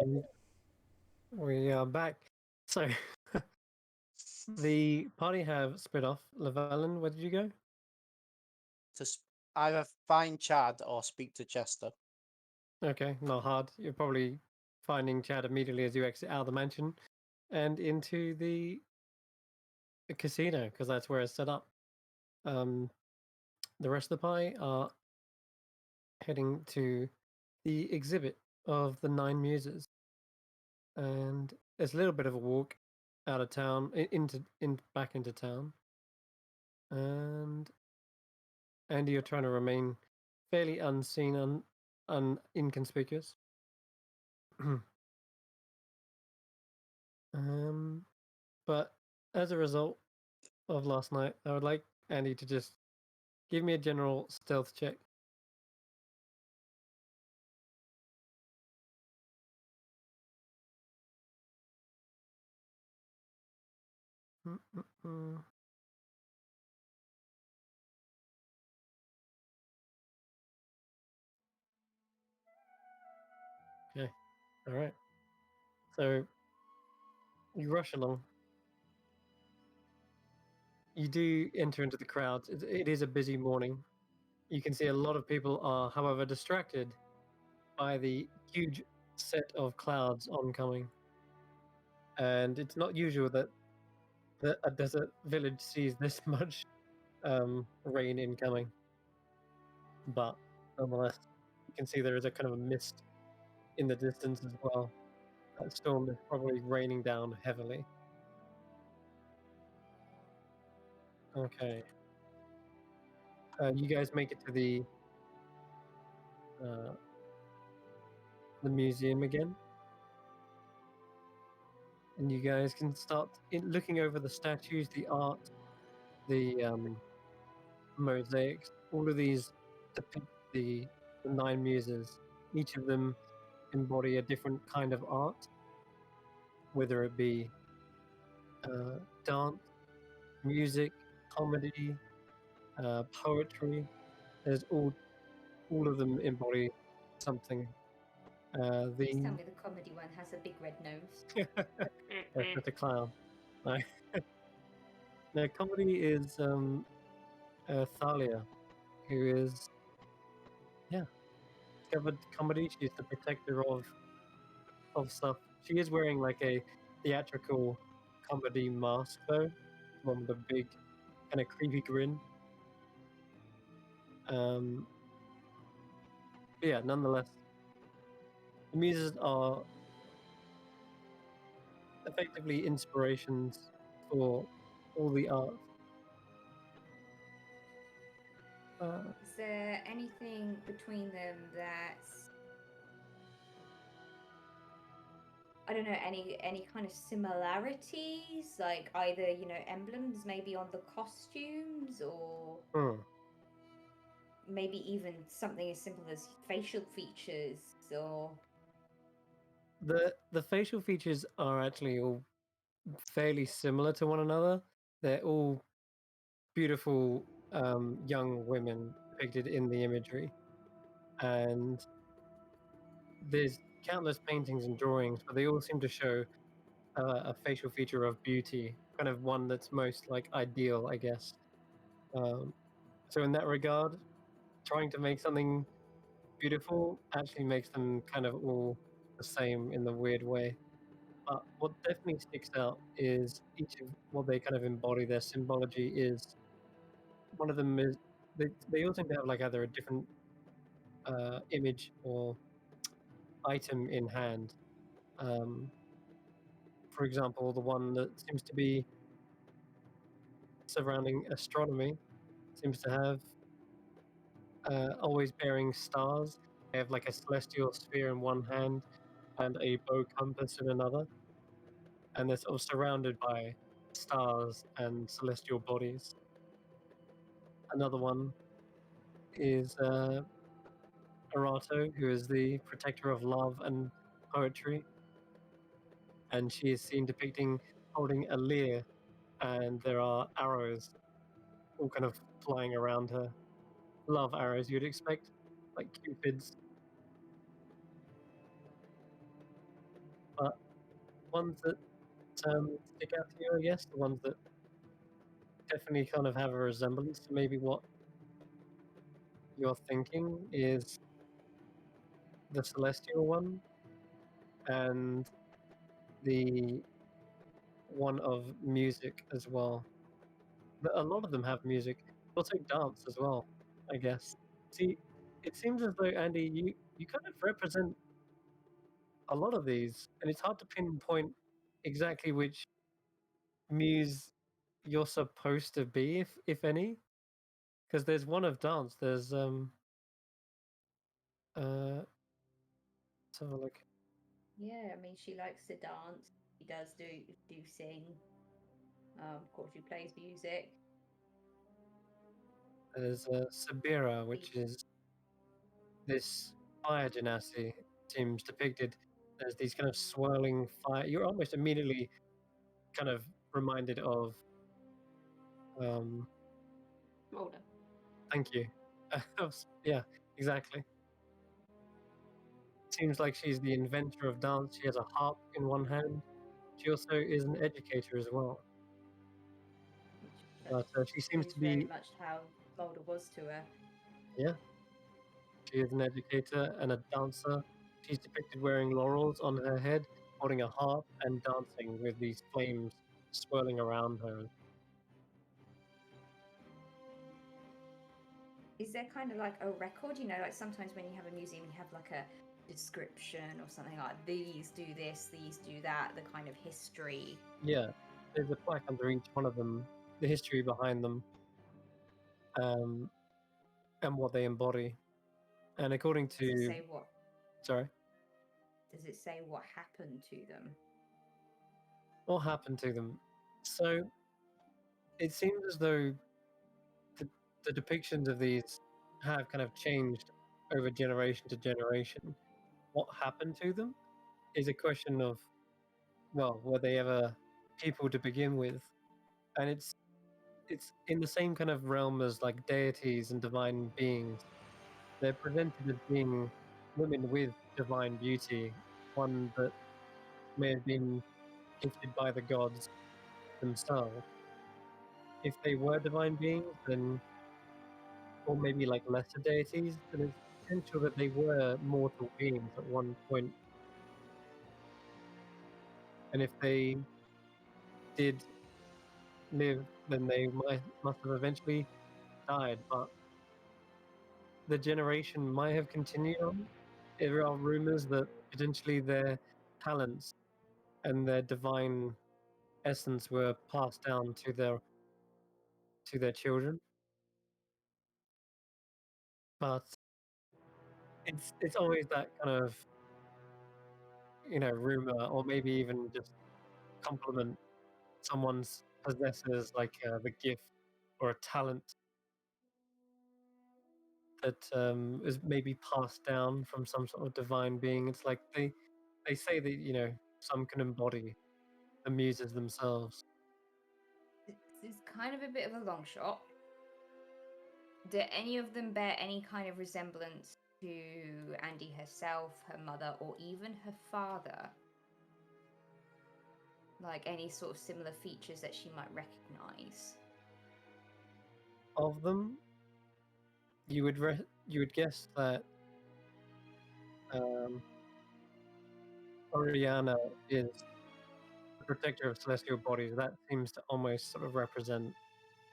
And we are back. So the party have split off. Llewellyn, where did you go? Either find Chad or speak to Chester. Okay, not hard. You're probably finding Chad immediately as you exit out of the mansion and into the casino, because that's where it's set up. The rest of the party are heading to the exhibit of the Nine Muses, and there's a little bit of a walk out of town back into town, and Andy, you're trying to remain fairly unseen, inconspicuous. But as a result of last night, I would like Andy to just give me a general stealth check. Okay, all right. So you rush along. You do enter into the crowds. It is a busy morning. You can see a lot of people are, however, distracted by the huge set of clouds oncoming. And it's not usual that a desert village sees this much rain incoming. But nonetheless, you can see there is a kind of a mist in the distance as well. That storm is probably raining down heavily. Okay. You guys make it to the museum again, and you guys can start looking over the statues, the art, the mosaics. All of these depict the Nine Muses. Each of them embody a different kind of art, whether it be dance, music, comedy, poetry. There's all of them embody something. Please tell The me the comedy one has a big red nose. that's just a clown. No. No, comedy is Thalia, who is discovered comedy. She's the protector of stuff. She is wearing like a theatrical comedy mask though, one with a big kind of creepy grin. But yeah, nonetheless, the muses are effectively inspirations for all the art. Is there anything between them that's, I don't know, any kind of similarities, like either, you know, emblems maybe on the costumes, or maybe even something as simple as facial features, or The facial features are actually all fairly similar to one another. They're all beautiful young women depicted in the imagery, and there's countless paintings and drawings, but they all seem to show a facial feature of beauty, kind of one that's most like ideal, I guess. So in that regard, trying to make something beautiful actually makes them kind of all the same in the weird way. But what definitely sticks out is each of what they kind of embody. Their symbology is one of them is they all seem to have like either a different image or item in hand. Um, for example, the one that seems to be surrounding astronomy seems to have always bearing stars. They have like a celestial sphere in one hand and a bow compass in another, and they're sort of surrounded by stars and celestial bodies. Another one is Arato, who is the protector of love and poetry, and she is seen depicting holding a lyre, and there are arrows all kind of flying around her. Love arrows you'd expect, like cupids. ones that stick out to you, I guess. The ones that definitely kind of have a resemblance to maybe what you're thinking is the celestial one and the one of music as well. But a lot of them have music. Also dance as well, I guess. See, it seems as though Andy, you kind of represent a lot of these, and it's hard to pinpoint exactly which muse you're supposed to be, if any. Because there's one of dance. There's let's have a look. Yeah, I mean, she likes to dance. She does do sing. Of course, she plays music. There's Sabira, which is this fire genasi seems depicted. There's these kind of swirling fire. You're almost immediately kind of reminded of. Molder. Thank you. Yeah, exactly. Seems like she's the inventor of dance. She has a harp in one hand. She also is an educator as well. But she seems to very be, much how Mulder was to her. yeah, she is an educator and a dancer. She's depicted wearing laurels on her head, holding a harp and dancing with these flames swirling around her. Is there kind of like a record? You know, like sometimes when you have a museum, you have like a description or something like these do this, these do that, the kind of history. Yeah, there's a plaque under each one of them, the history behind them, and what they embody. And according Does it to, say what? sorry, Does it say what happened to them? what happened to them? So it seems as though the depictions of these have kind of changed over generation to generation. What happened to them is a question of, well, were they ever people to begin with? And it's in the same kind of realm as like deities and divine beings. They're presented as being women with divine beauty, one that may have been gifted by the gods themselves. If they were divine beings, then, or maybe like lesser deities, then it's potential that they were mortal beings at one point. And if they did live, then they must have eventually died. But the generation might have continued on. There are rumors that potentially their talents and their divine essence were passed down to their children. But it's always that kind of rumor, or maybe even just compliment someone's possesses like the gift or a talent that is maybe passed down from some sort of divine being. It's like they say that some can embody the muses themselves. It's kind of a bit of a long shot. Do any of them bear any kind of resemblance to Andy herself, her mother, or even her father? Like any sort of similar features that she might recognize? Of them, you would guess that Oriana is the protector of celestial bodies. That seems to almost sort of represent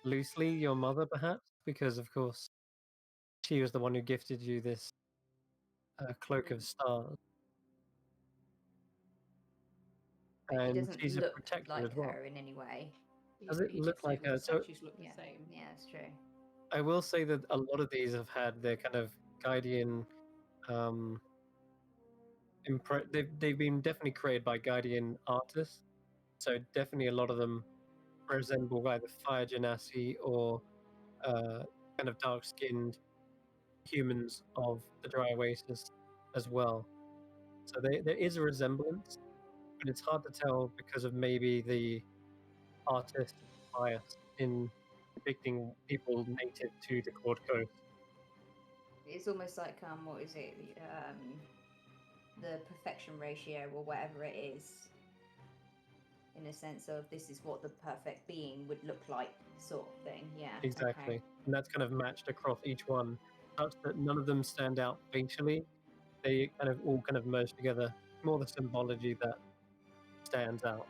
loosely your mother, perhaps, because of course she was the one who gifted you this cloak of stars, But she and doesn't she's a look protector like as well. her in any way. Does it look like her? her? So Statues look Yeah, the same. yeah, it's true. I will say that a lot of these have had their kind of guardian. They've been definitely created by guardian artists, so definitely a lot of them resemble either fire genasi or kind of dark-skinned humans of the dry oasis as well. So there is a resemblance, but it's hard to tell because of maybe the artist bias in depicting people native to the Claude Coast. It's almost like what is it? The perfection ratio or whatever it is. in a sense of this is what the perfect being would look like, sort of thing. Yeah. Exactly. Okay. And that's kind of matched across each one, such that none of them stand out facially. They kind of all kind of merge together. More the symbology that stands out.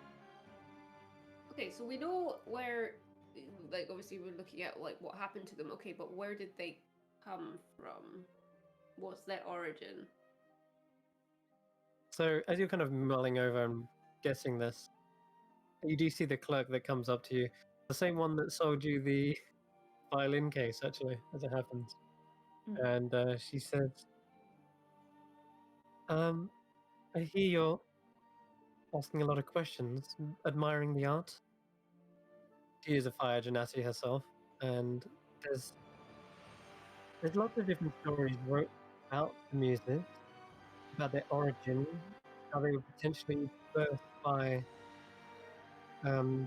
Okay, so we know where, like, obviously we're looking at like what happened to them. Okay, but where did they come from? What's their origin? So as you're kind of mulling over and guessing this, you do see the clerk that comes up to you, the same one that sold you the violin case, actually, as it happens. And she says, I hear you're asking a lot of questions, admiring the art. She is a fire genasi herself, and there's lots of different stories wrote about the muses, about their origin, how they were potentially birthed by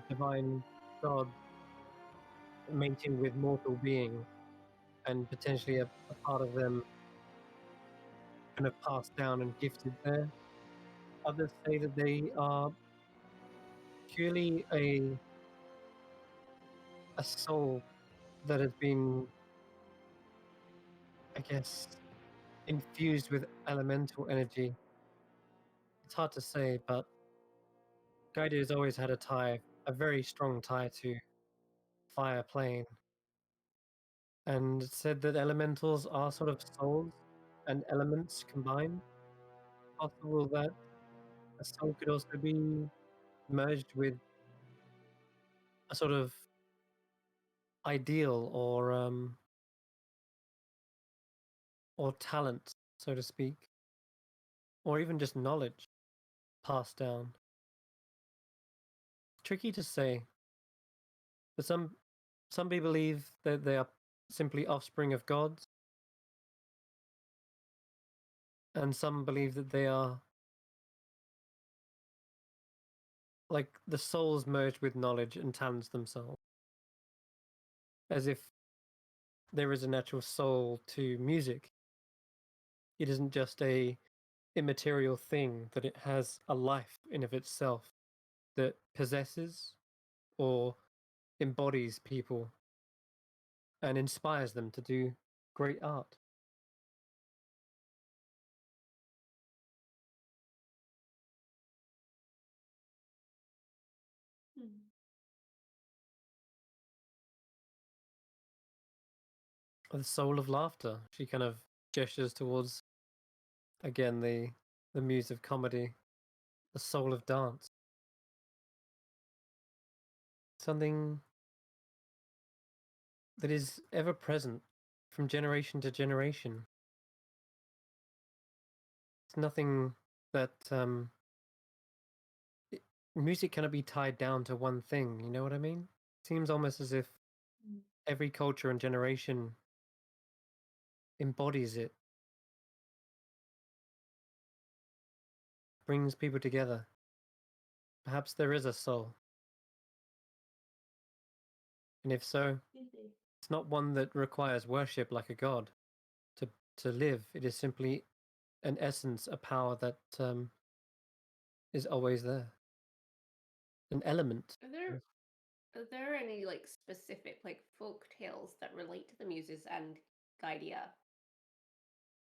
divine gods mating with mortal beings, and potentially a part of them kind of passed down and gifted there. Others say that they are purely a soul that has been, I guess, infused with elemental energy. It's hard to say, but Gaidi has always had a very strong tie to fire plane, and it said that elementals are sort of souls and elements combined. Possible that a soul could also be merged with a sort of ideal or talent, so to speak, or even just knowledge passed down. Tricky to say, but some people believe that they are simply offspring of gods, and some believe that they are like the souls merged with knowledge and talents themselves, as if there is a natural soul to music. It isn't just a immaterial thing, that it has a life in of itself that possesses or embodies people and inspires them to do great art. The soul of laughter. She kind of gestures towards, again, the muse of comedy, the soul of dance. Something that is ever present from generation to generation. It's nothing that music cannot be tied down to one thing. You know what I mean? Seems almost as if every culture and generation embodies it, brings people together. Perhaps there is a soul, and if so, it's not one that requires worship like a god to to live. It is simply an essence, a power that is always there, an element. Are there any like specific like folk tales that relate to the muses and Gaidia?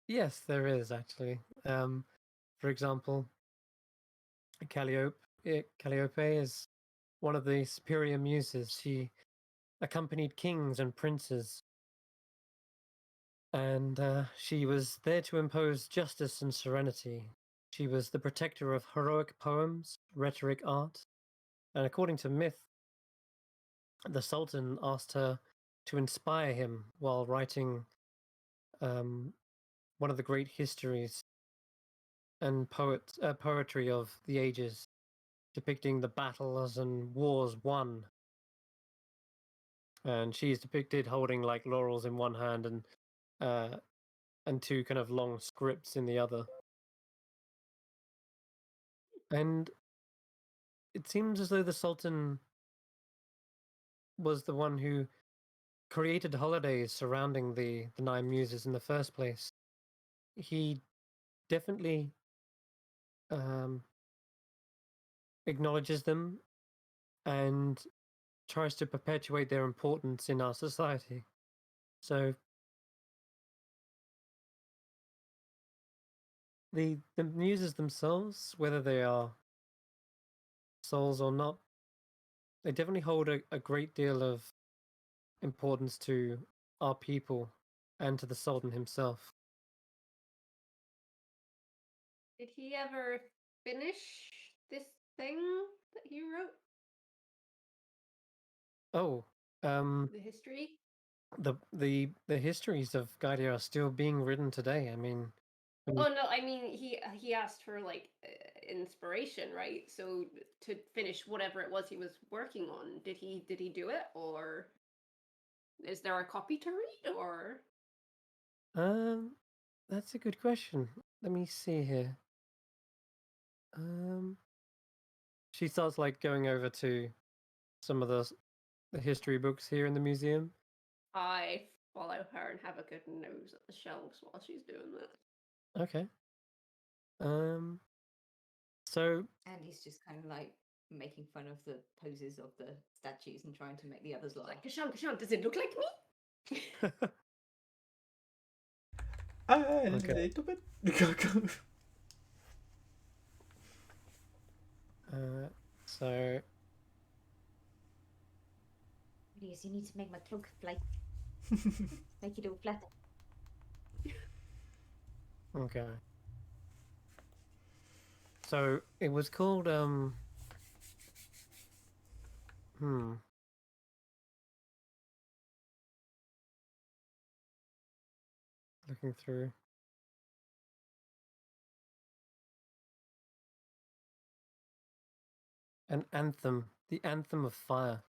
Yes, there is actually. For example, Calliope. Calliope is one of the superior muses. She accompanied kings and princes, and she was there to impose justice and serenity. She was the protector of heroic poems, rhetoric art, and according to myth, the Sultan asked her to inspire him while writing um, one of the great histories and poetry of the ages, depicting the battles and wars won. And she's depicted holding like laurels in one hand and two kind of long scripts in the other. And it seems as though the Sultan was the one who created holidays surrounding the Nine Muses in the first place. He definitely um, acknowledges them and tries to perpetuate their importance in our society. So the muses themselves, whether they are souls or not, they definitely hold a great deal of importance to our people and to the Sultan himself. Did he ever finish this thing that he wrote? Oh, The history? the histories of Gaidia are still being written today. I mean, Oh no, I mean he asked for like inspiration, right? So to finish whatever it was he was working on, did he do it, or is there a copy to read, or that's a good question. Let me see here. She starts like going over to some of the history books here in the museum. I follow her and have a good nose at the shelves while she's doing that. Okay. So And he's just kind of like making fun of the poses of the statues and trying to make the others laugh. Like Kashan, does it look like me? A Okay. little bit. So Please, you need to make my cloak fly. Make it all flatter. okay. So it was called looking through. An anthem, the Anthem of Fire.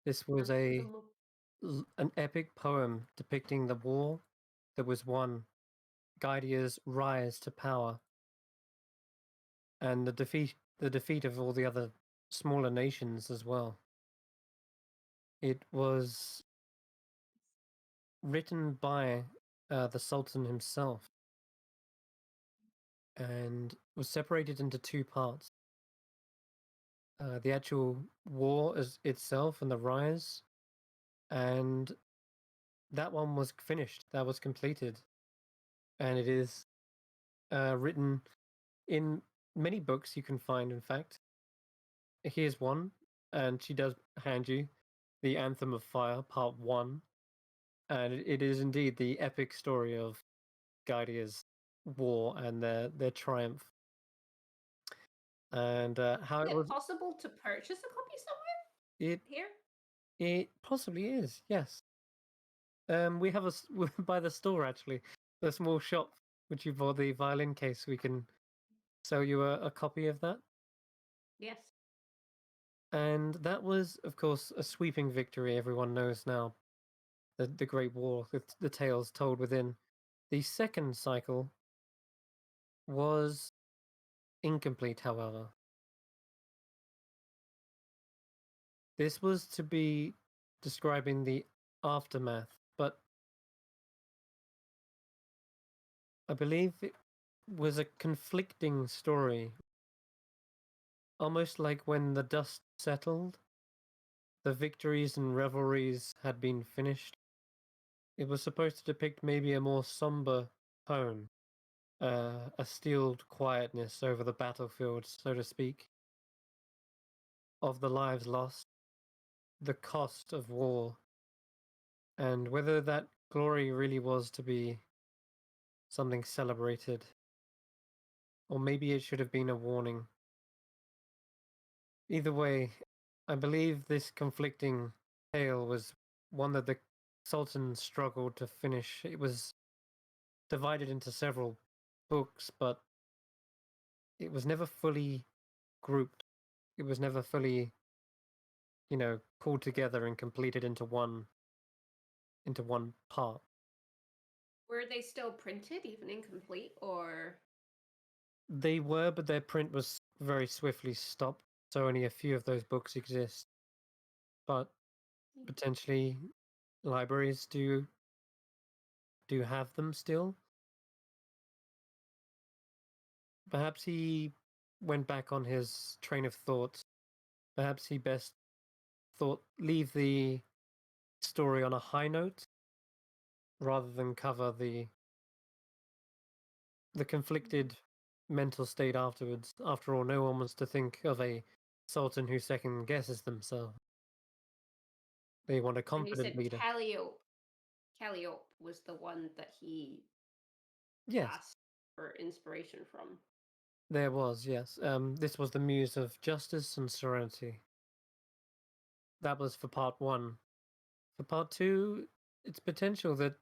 This was an epic poem depicting the war that was won, Gaidia's rise to power, and the defeat of all the other smaller nations as well. It was written by the Sultan himself and was separated into two parts. The actual war as itself and the rise, and that one was finished. That was completed, and it is written in many books you can find. In fact, here's one, and she does hand you the Anthem of Fire, Part One, and it is indeed the epic story of Gaidia's war and their triumph, and how Is it it was. possible to purchase a copy somewhere It here? it possibly is, yes. We have by the store actually, the small shop which you bought the violin case. We can sell you a copy of that. Yes. And that was, of course, a sweeping victory. Everyone knows now the Great War, the tales told within. The second cycle was incomplete, however. This was to be describing the aftermath, but I believe it was a conflicting story, almost like when the dust settled, the victories and revelries had been finished. It was supposed to depict maybe a more somber tone, a steeled quietness over the battlefield, so to speak, of the lives lost, the cost of war, and whether that glory really was to be something celebrated, or maybe it should have been a warning. Either way, I believe this conflicting tale was one that the Sultan struggled to finish. It was divided into several books, but it was never fully grouped. It was never fully, pulled together and completed into one part. Were they still printed, even incomplete, or They were, but their print was very swiftly stopped, so only a few of those books exist. But potentially libraries do have them still. Perhaps he went back on his train of thought perhaps he best thought leave the story on a high note rather than cover the conflicted mental state afterwards. After all, no one wants to think of a sultan who second guesses themselves. They want a And you confident said leader. Calliope was the one that he Yes, asked for inspiration from. there was, yes. This was the muse of justice and serenity. That was for part one. For part two, it's potential that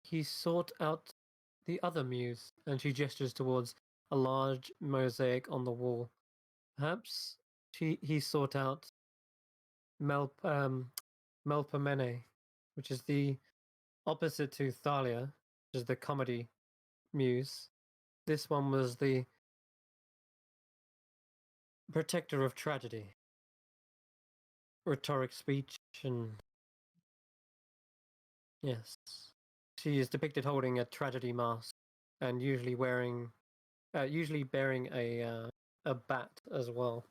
he sought out the other muse, and she gestures towards a large mosaic on the wall. Perhaps he sought out Melpomene, which is the opposite to Thalia, which is the comedy muse. This one was the protector of tragedy, rhetoric speech, and yes, she is depicted holding a tragedy mask and usually bearing a bat as well.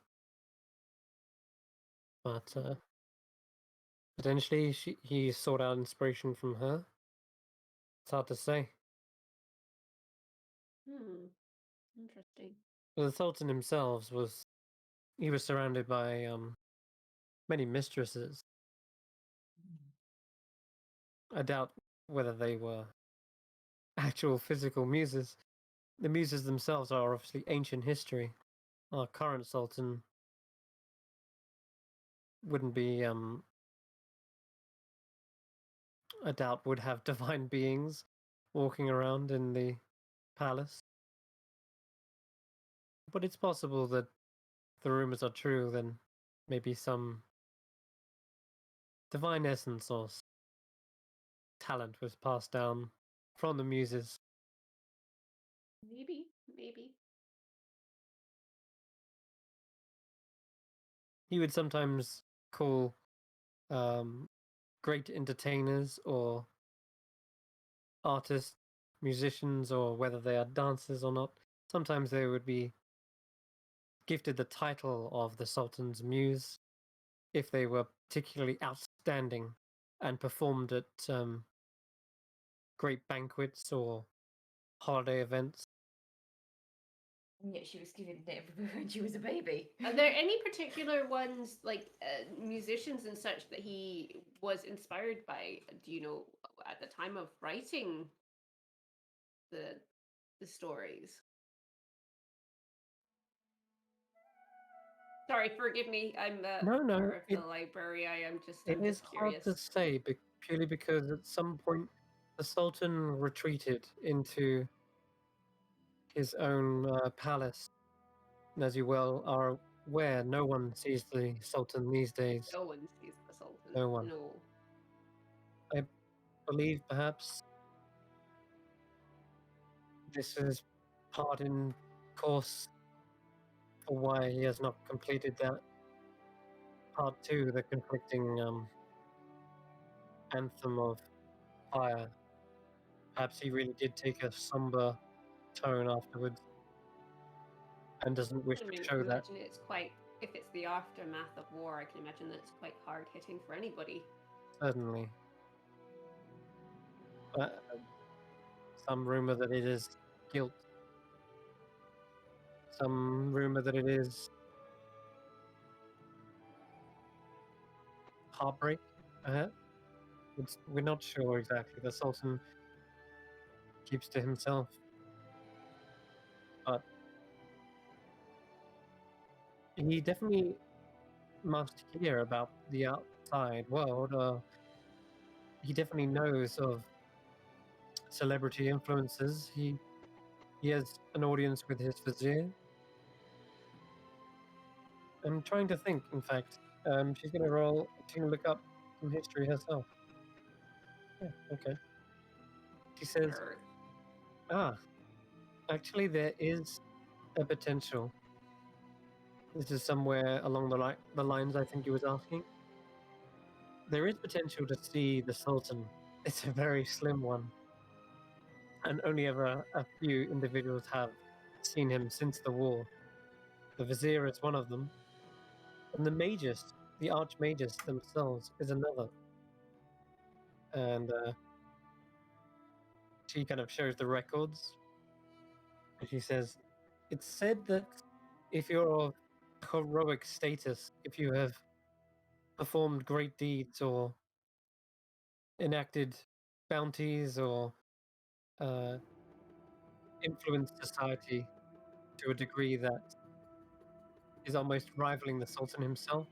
But potentially he sought out inspiration from her. It's hard to say. Interesting. Well, the Sultan himself was surrounded by many mistresses. I doubt whether they were actual physical muses. The muses themselves are obviously ancient history. Our current Sultan wouldn't be, I doubt, would have divine beings walking around in the palace. But it's possible that the rumors are true, then maybe some divine essence or talent was passed down from the muses. Maybe. He would sometimes call great entertainers or artists, musicians, or whether they are dancers or not. Sometimes they would be gifted the title of the Sultan's muse if they were particularly outstanding and performed at great banquets or holiday events. And yet she was given it when she was a baby. Are there any particular ones, like musicians and such, that he was inspired by? Do you know at the time of writing the stories? Sorry, forgive me. I'm No, part of the library. I'm it is just hard curious. to say, purely because at some point the Sultan retreated into his own palace. And as you well are aware, no one sees the Sultan these days. No one sees the Sultan. No one. No. I believe perhaps this is part in course for why he has not completed that part two, the conflicting anthem of fire. Perhaps he really did take a somber tone afterwards and doesn't wish I to mean, show that. imagine it's quite. If it's the aftermath of war, I can imagine that it's quite hard hitting for anybody. Certainly. But some rumor that it is guilt. Some rumor that it is heartbreak, perhaps. We're not sure exactly. The Sultan keeps to himself. But he definitely must hear about the outside world. He definitely knows of celebrity influences. He has an audience with his vizier. I'm trying to think, in fact. She's going to look up some history herself. Yeah, okay. She says, Or actually, there is a potential. This is somewhere along the lines I think you was asking. There is potential to see the Sultan. It's a very slim one. And only ever a few individuals have seen him since the war. The Vizier is one of them. And the mages, the archmages themselves, is another. And she kind of shows the records. And she says, it's said that if you're of heroic status, if you have performed great deeds or enacted bounties or influenced society to a degree that is almost rivaling the Sultan himself,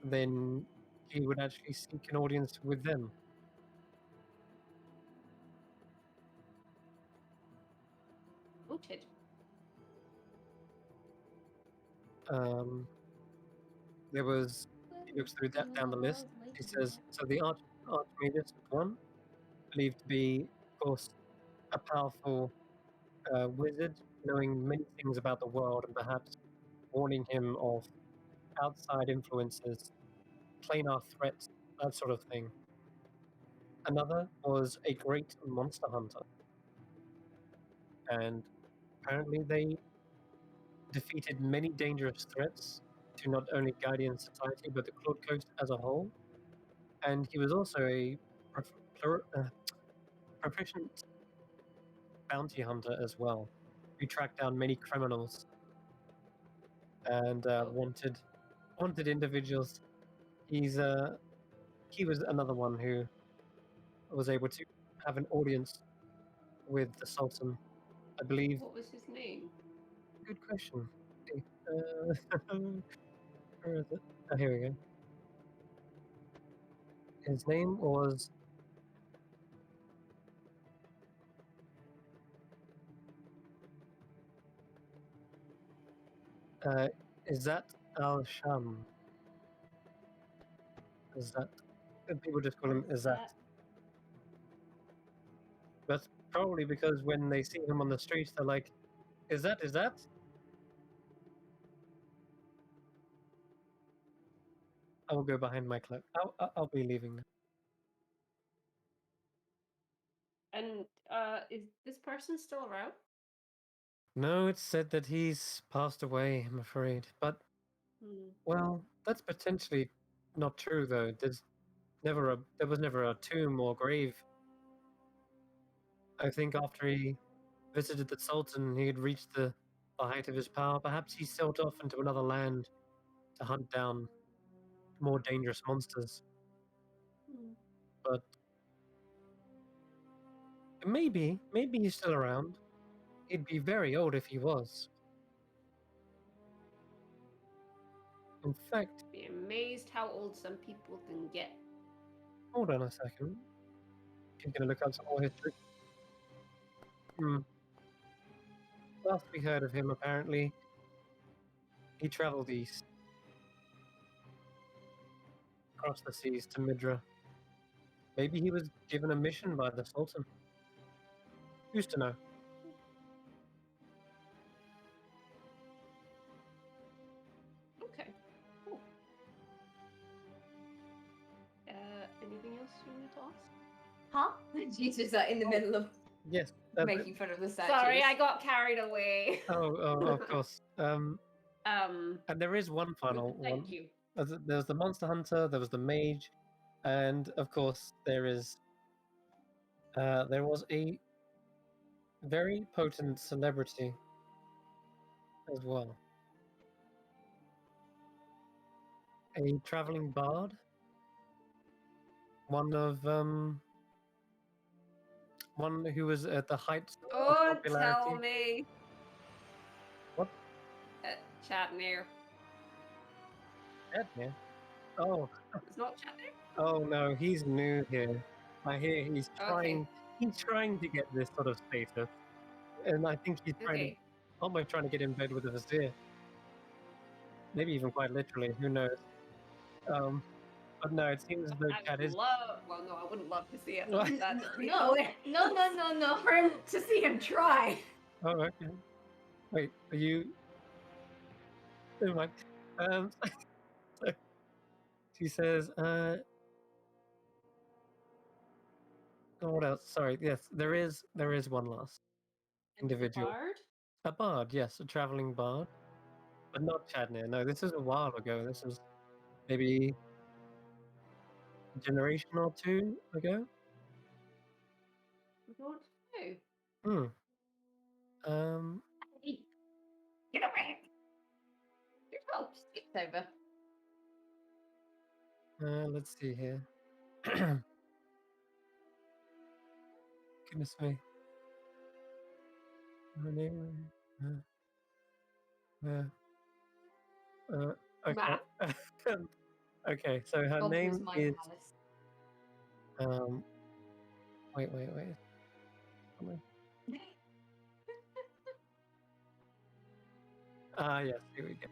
then he would actually seek an audience with them. Noted. There was, he looks through that down the list. He says, so the Archmagus is one, believed to be, of course, a powerful wizard, knowing many things about the world and perhaps warning him of outside influences, planar threats, that sort of thing. Another was a great monster hunter. And apparently they defeated many dangerous threats to not only Guardian society but the Cloud Coast as a whole. And he was also a proficient bounty hunter as well, who tracked down many criminals and wanted individuals. He was another one who was able to have an audience with the Sultan. I believe. What was his name? Good question. Where is it? Oh, here we go. His name was Izzat al-Sham. Izzat. People just call him Izzat. That's probably because when they see him on the streets, they're like, "Is that? Is that?" I will go behind my cloak. I'll be leaving now. And is this person still around? No, it's said that he's passed away, I'm afraid. But, well, that's potentially not true, though. There was never a tomb or grave. I think after he visited the Sultan, he had reached the height of his power. Perhaps he sailed off into another land to hunt down more dangerous monsters. But maybe he's still around. He'd be very old if he was. In fact, Be amazed how old some people can get. hold on a second. I'm gonna look up some more history. Last we heard of him, apparently, he traveled east, across the seas to Midra. Maybe he was given a mission by the Sultan. Who's to know? Okay. Cool. Anything else you wanted to ask? Huh? She's just in the middle of Yes. making fun of the statues. Sorry, I got carried away. Oh, of course. And there is one final one. Thank you. There's the Monster Hunter, there was the Mage, and of course there was a very potent celebrity as well. A traveling bard. One who was at the height of Oh, popularity. tell me. What? Chatnir. Edmure? Oh. It's not Chatnir? Oh no, he's new here. I hear he's trying. Okay. He's trying to get this sort of status, and I think he's trying almost trying to get in bed with the vizier. Maybe even quite literally. Who knows? But no, it seems as though Cat is. Well, no, I wouldn't love to see it. What? No. For him to see him try. Oh, okay. Wait, are you? Never mind. So she says, oh, what else? Sorry. Yes, there is one last individual. Bard? A bard, yes, a traveling bard, but not Chadnir. No, this is a while ago. This is maybe a generation or two ago. I don't know. Hmm. Um. Hey, get away! Your help skipped over. Let's see here. Goodness me. Her name. Okay. Okay. So her Gone through his name mind is. palace. Wait. Somewhere. Yes. Here we go.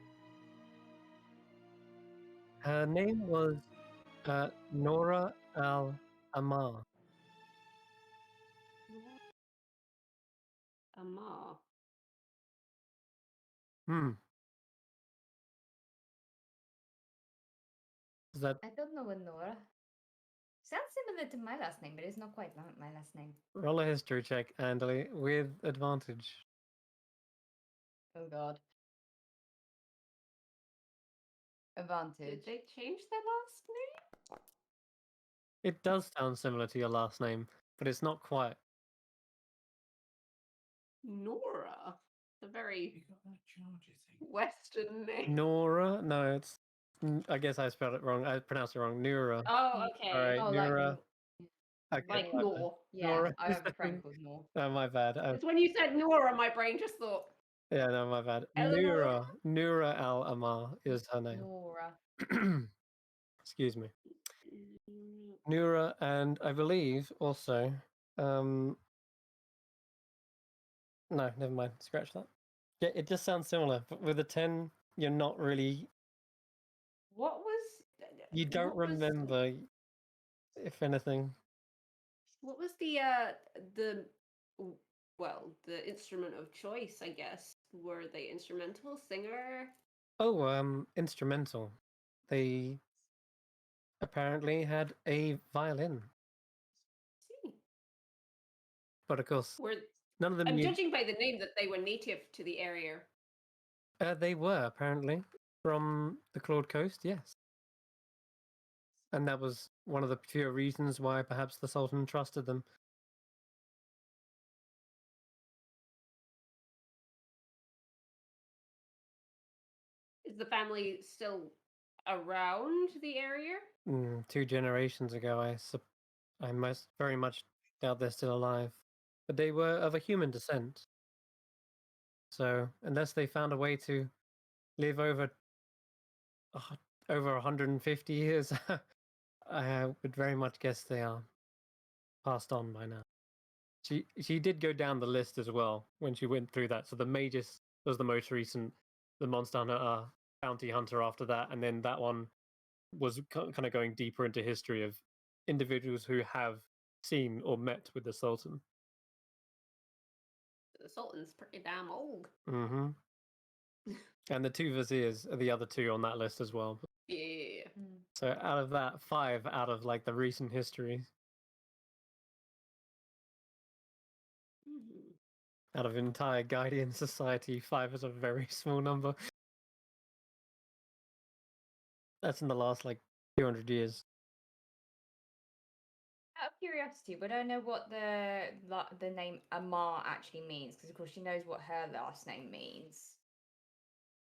Her name was Nora Al Amar. Amar. Hmm. Is that I don't know a Nora. Sounds similar to my last name, but it's not quite my last name. roll a history check, Andally, with advantage? Oh god. Did Advantage. they change their last name? It does sound similar to your last name, but it's not quite. Nora. The very Western name. Nora? No, it's. I guess I spelled it wrong. I pronounced it wrong. Nura. Oh, okay. All right, Oh, Nura. like Okay, Like my bad. Nor. yeah, Nora. I have a friend called Nor. Oh, my bad. It's when you said Nora, my brain just thought, Yeah, no, my bad. Eleanor. Nura Al Amar is her name. Nora. Excuse me. Nura, and I believe also. No, never mind. Scratch that. Yeah, it just sounds similar, but with a 10, you're not really. What was You don't what was remember, if anything. what was the well, the instrument of choice, I guess. Were they instrumental, singer? Oh, instrumental. They apparently had a violin, See. but of course, Were none of them I'm knew. judging by the name that they were native to the area. They were apparently from the Claude Coast, yes. And that was one of the few reasons why perhaps the Sultan trusted them. Is the family still around the area? 2 generations ago, I most very much doubt they're still alive. But they were of a human descent. So unless they found a way to live over 150 years, I would very much guess they are passed on by now. She did go down the list as well when she went through that. So the Magus was the most recent, the Monster Hunter, Bounty Hunter after that, and then that one was kind of going deeper into history of individuals who have seen or met with the Sultan. The Sultan's pretty damn old. Mm-hmm. And the 2 viziers are the other 2 on that list as well. Yeah. So out of that, 5 out of like the recent history, out of entire Guardian society, 5 is a very small number. That's in the last like 200 years. Out of curiosity, would I know what the name Amar actually means? Because of course she knows what her last name means.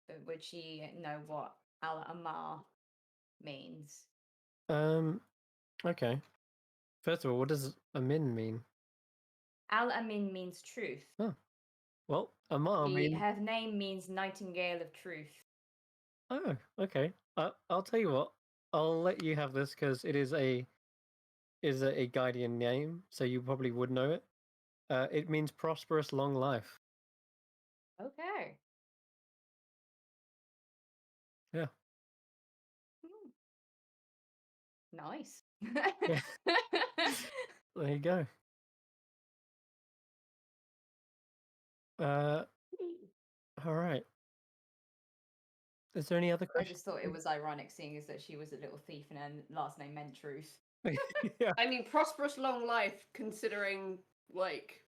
But would she know what Al Amar means? Okay. First of all, what does Amin mean? Al Amin means truth. Oh, well, Amar means. Her name means Nightingale of Truth. Oh, okay. I'll tell you what. I'll let you have this because it is a Guardian name, so you probably would know it. It means prosperous long life. Okay. Yeah. Nice. Yeah. There you go. All right. Is there any other I questions? just thought it was ironic, seeing as that she was a little thief and her last name meant truth. Yeah. I mean, prosperous long life, considering, like,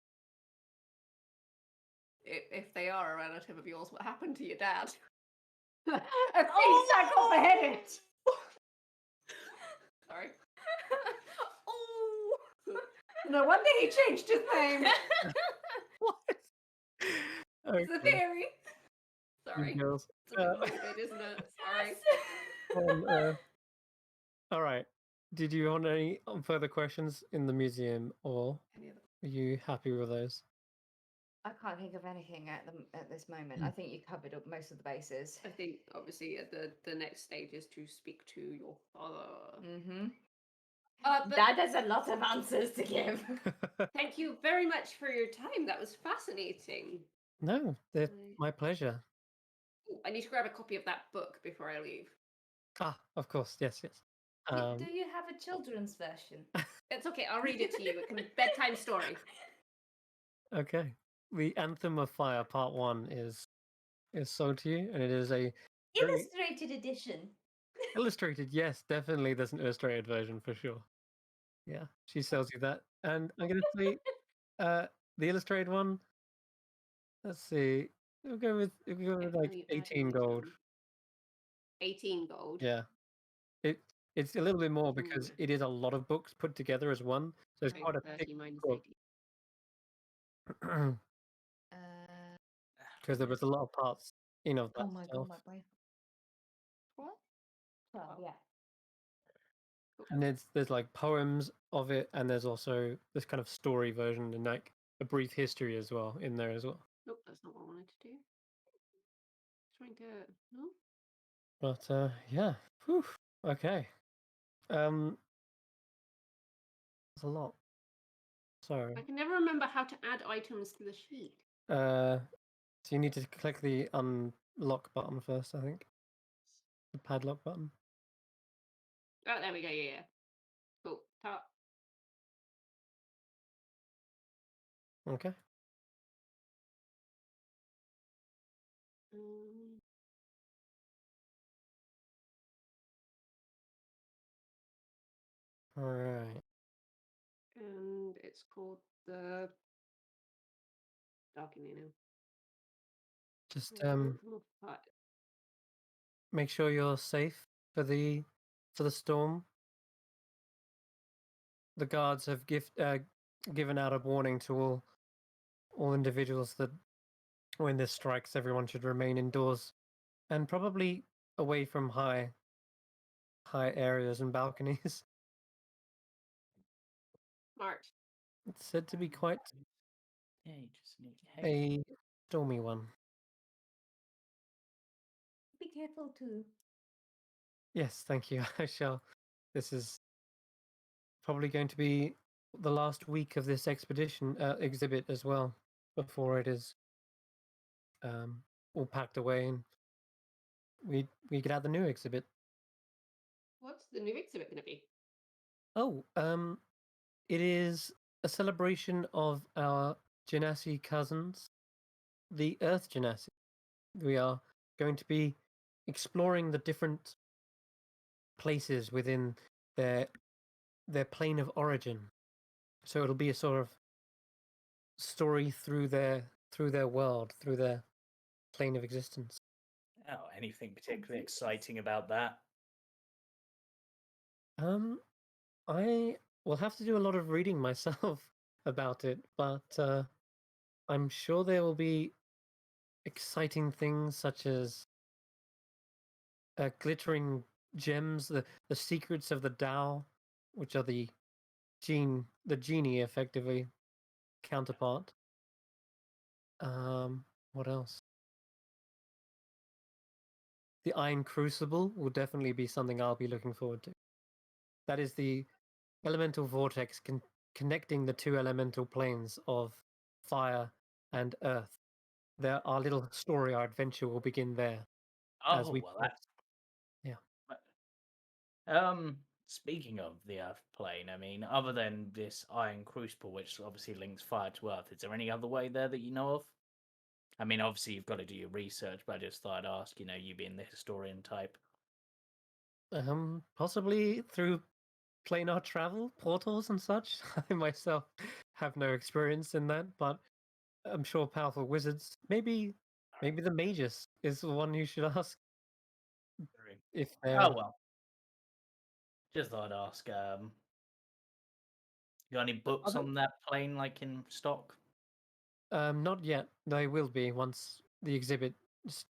if they are a relative of yours, what happened to your dad? A thief that got beheaded! No wonder he changed his name. What? It's a Okay, theory. you Sorry. girls. It's a bit morbid, isn't it? Sorry. All right. Did you want any further questions in the museum, or Any other- are you happy with those? I can't think of anything at this moment. I think you covered up most of the bases. I think obviously the next stage is to speak to your father. Mm-hmm. But That has a lot of answers to give. thank you very much for your time. That was fascinating. No, they're I- my pleasure. Ooh, I need to grab a copy of that book before I leave. Ah, of course. Yes, yes. Do you have a children's version? It's okay. I'll read it to you. It can bedtime story. Okay. The Anthem of Fire Part 1 is sold to you, and it is a very Illustrated edition. illustrated. Yes, definitely there's an illustrated version for sure. Yeah, she sells you that. And I'm going to say the illustrated one, let's see. We'll go with like Definitely 18 adding gold. some 18 gold. Yeah. It's a little bit more Ooh. because it is a lot of books put together as one. So it's Okay, quite a 30 thick minus book. 18. Because there was a lot of parts in of that Oh my stuff. god, my brain. What? 12, yeah. And there's like poems of it, and there's also this kind of story version and like a brief history as well in there as well. Nope, that's not what I wanted to do. Trying to no. But yeah, whew. Okay. That's a lot. So I can never remember how to add items to the sheet. so you need to click the unlock button first, I think. The padlock button. Oh, there we go. Yeah. Cool. Top. Okay. Um, All right. and it's called the Darkening now. Just But make sure you're safe for the storm. The guards have given out a warning to all individuals that when this strikes, everyone should remain indoors and probably away from high areas and balconies. March. It's said to be quite Yeah, you just need hay. a stormy one. Be careful too. Yes, thank you. I shall. This is probably going to be the last week of this expedition exhibit as well, before it is all packed away and we could have the new exhibit. What's the new exhibit going to be? Oh, it is a celebration of our Genasi cousins, the Earth Genasi. We are going to be exploring the different places within their plane of origin. So it'll be a sort of story through their world, through their plane of existence. Oh, anything particularly exciting about that? I will have to do a lot of reading myself about it, but I'm sure there will be exciting things such as glittering gems, the secrets of the Tao, which are the genie effectively counterpart. What else? The Iron Crucible will definitely be something I'll be looking forward to. That is the elemental vortex connecting the two elemental planes of fire and earth. Our little story, our adventure will begin there as Oh, we well, progress. speaking of the Earth plane, I mean, other than this Iron Crucible, which obviously links fire to Earth, is there any other way there that you know of? I mean, obviously you've got to do your research, but I just thought I'd ask, you being the historian type. Possibly through planar travel, portals and such. I myself have no experience in that, but I'm sure powerful wizards. Maybe the Magus is the one you should ask if they're. Oh, well. Just thought I'd ask. You got any books on that plane, like in stock? Not yet. They will be once the exhibit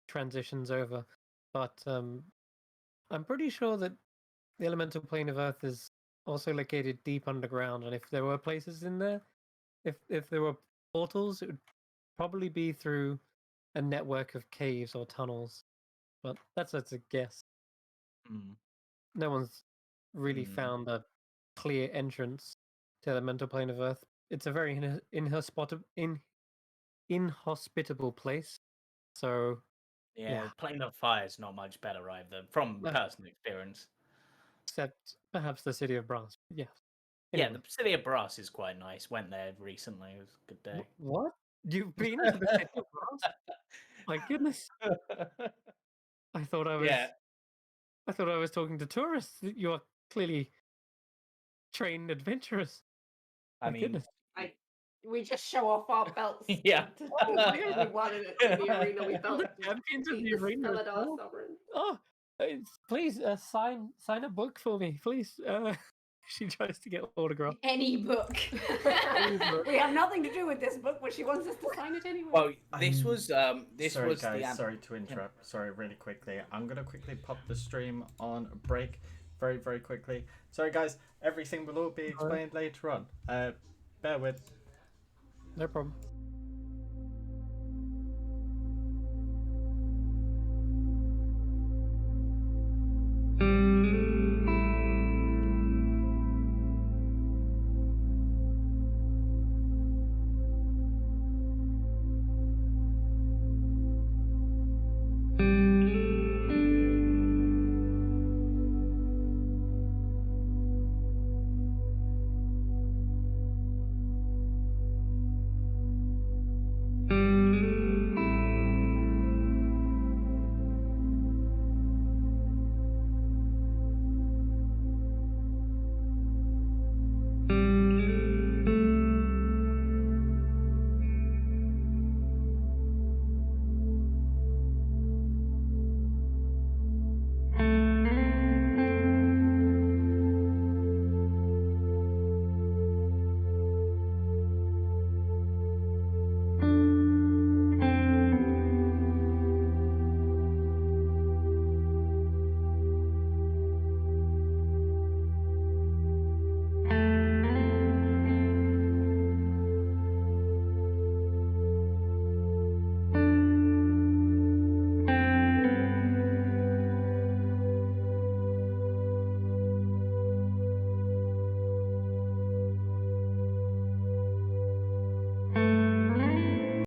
transitions over. But I'm pretty sure that the elemental plane of Earth is also located deep underground, and if there were places in there, if there were portals, it would probably be through a network of caves or tunnels. But that's a guess. Hmm. No one's really found a clear entrance to the elemental plane of Earth. It's a very inhospitable place. So Yeah, yeah, Plane of Fire is not much better either, from No. personal experience. except perhaps the city of Brass. Yeah. Yeah, Anyway. the city of Brass is quite nice. Went there recently. It was a good day. What? You've been to the city of Brass? My goodness! I thought I was. Yeah. I thought I was talking to tourists. You are clearly trained adventurers. I My mean, goodness. We just show off our belts. Yeah. To we won in the arena. We belt. The champions of beat the arena. as Felidar well. Sovereign. Oh, please sign a book for me, please. She tries to get autograph. Any book. We have nothing to do with this book, but she wants us to sign it anyway. well, this was Sorry, was guys. the Sorry to interrupt. Sorry, really quickly. I'm gonna quickly pop the stream on break, very, very quickly. Sorry, guys. Everything will all be explained later on. Bear with. No problem.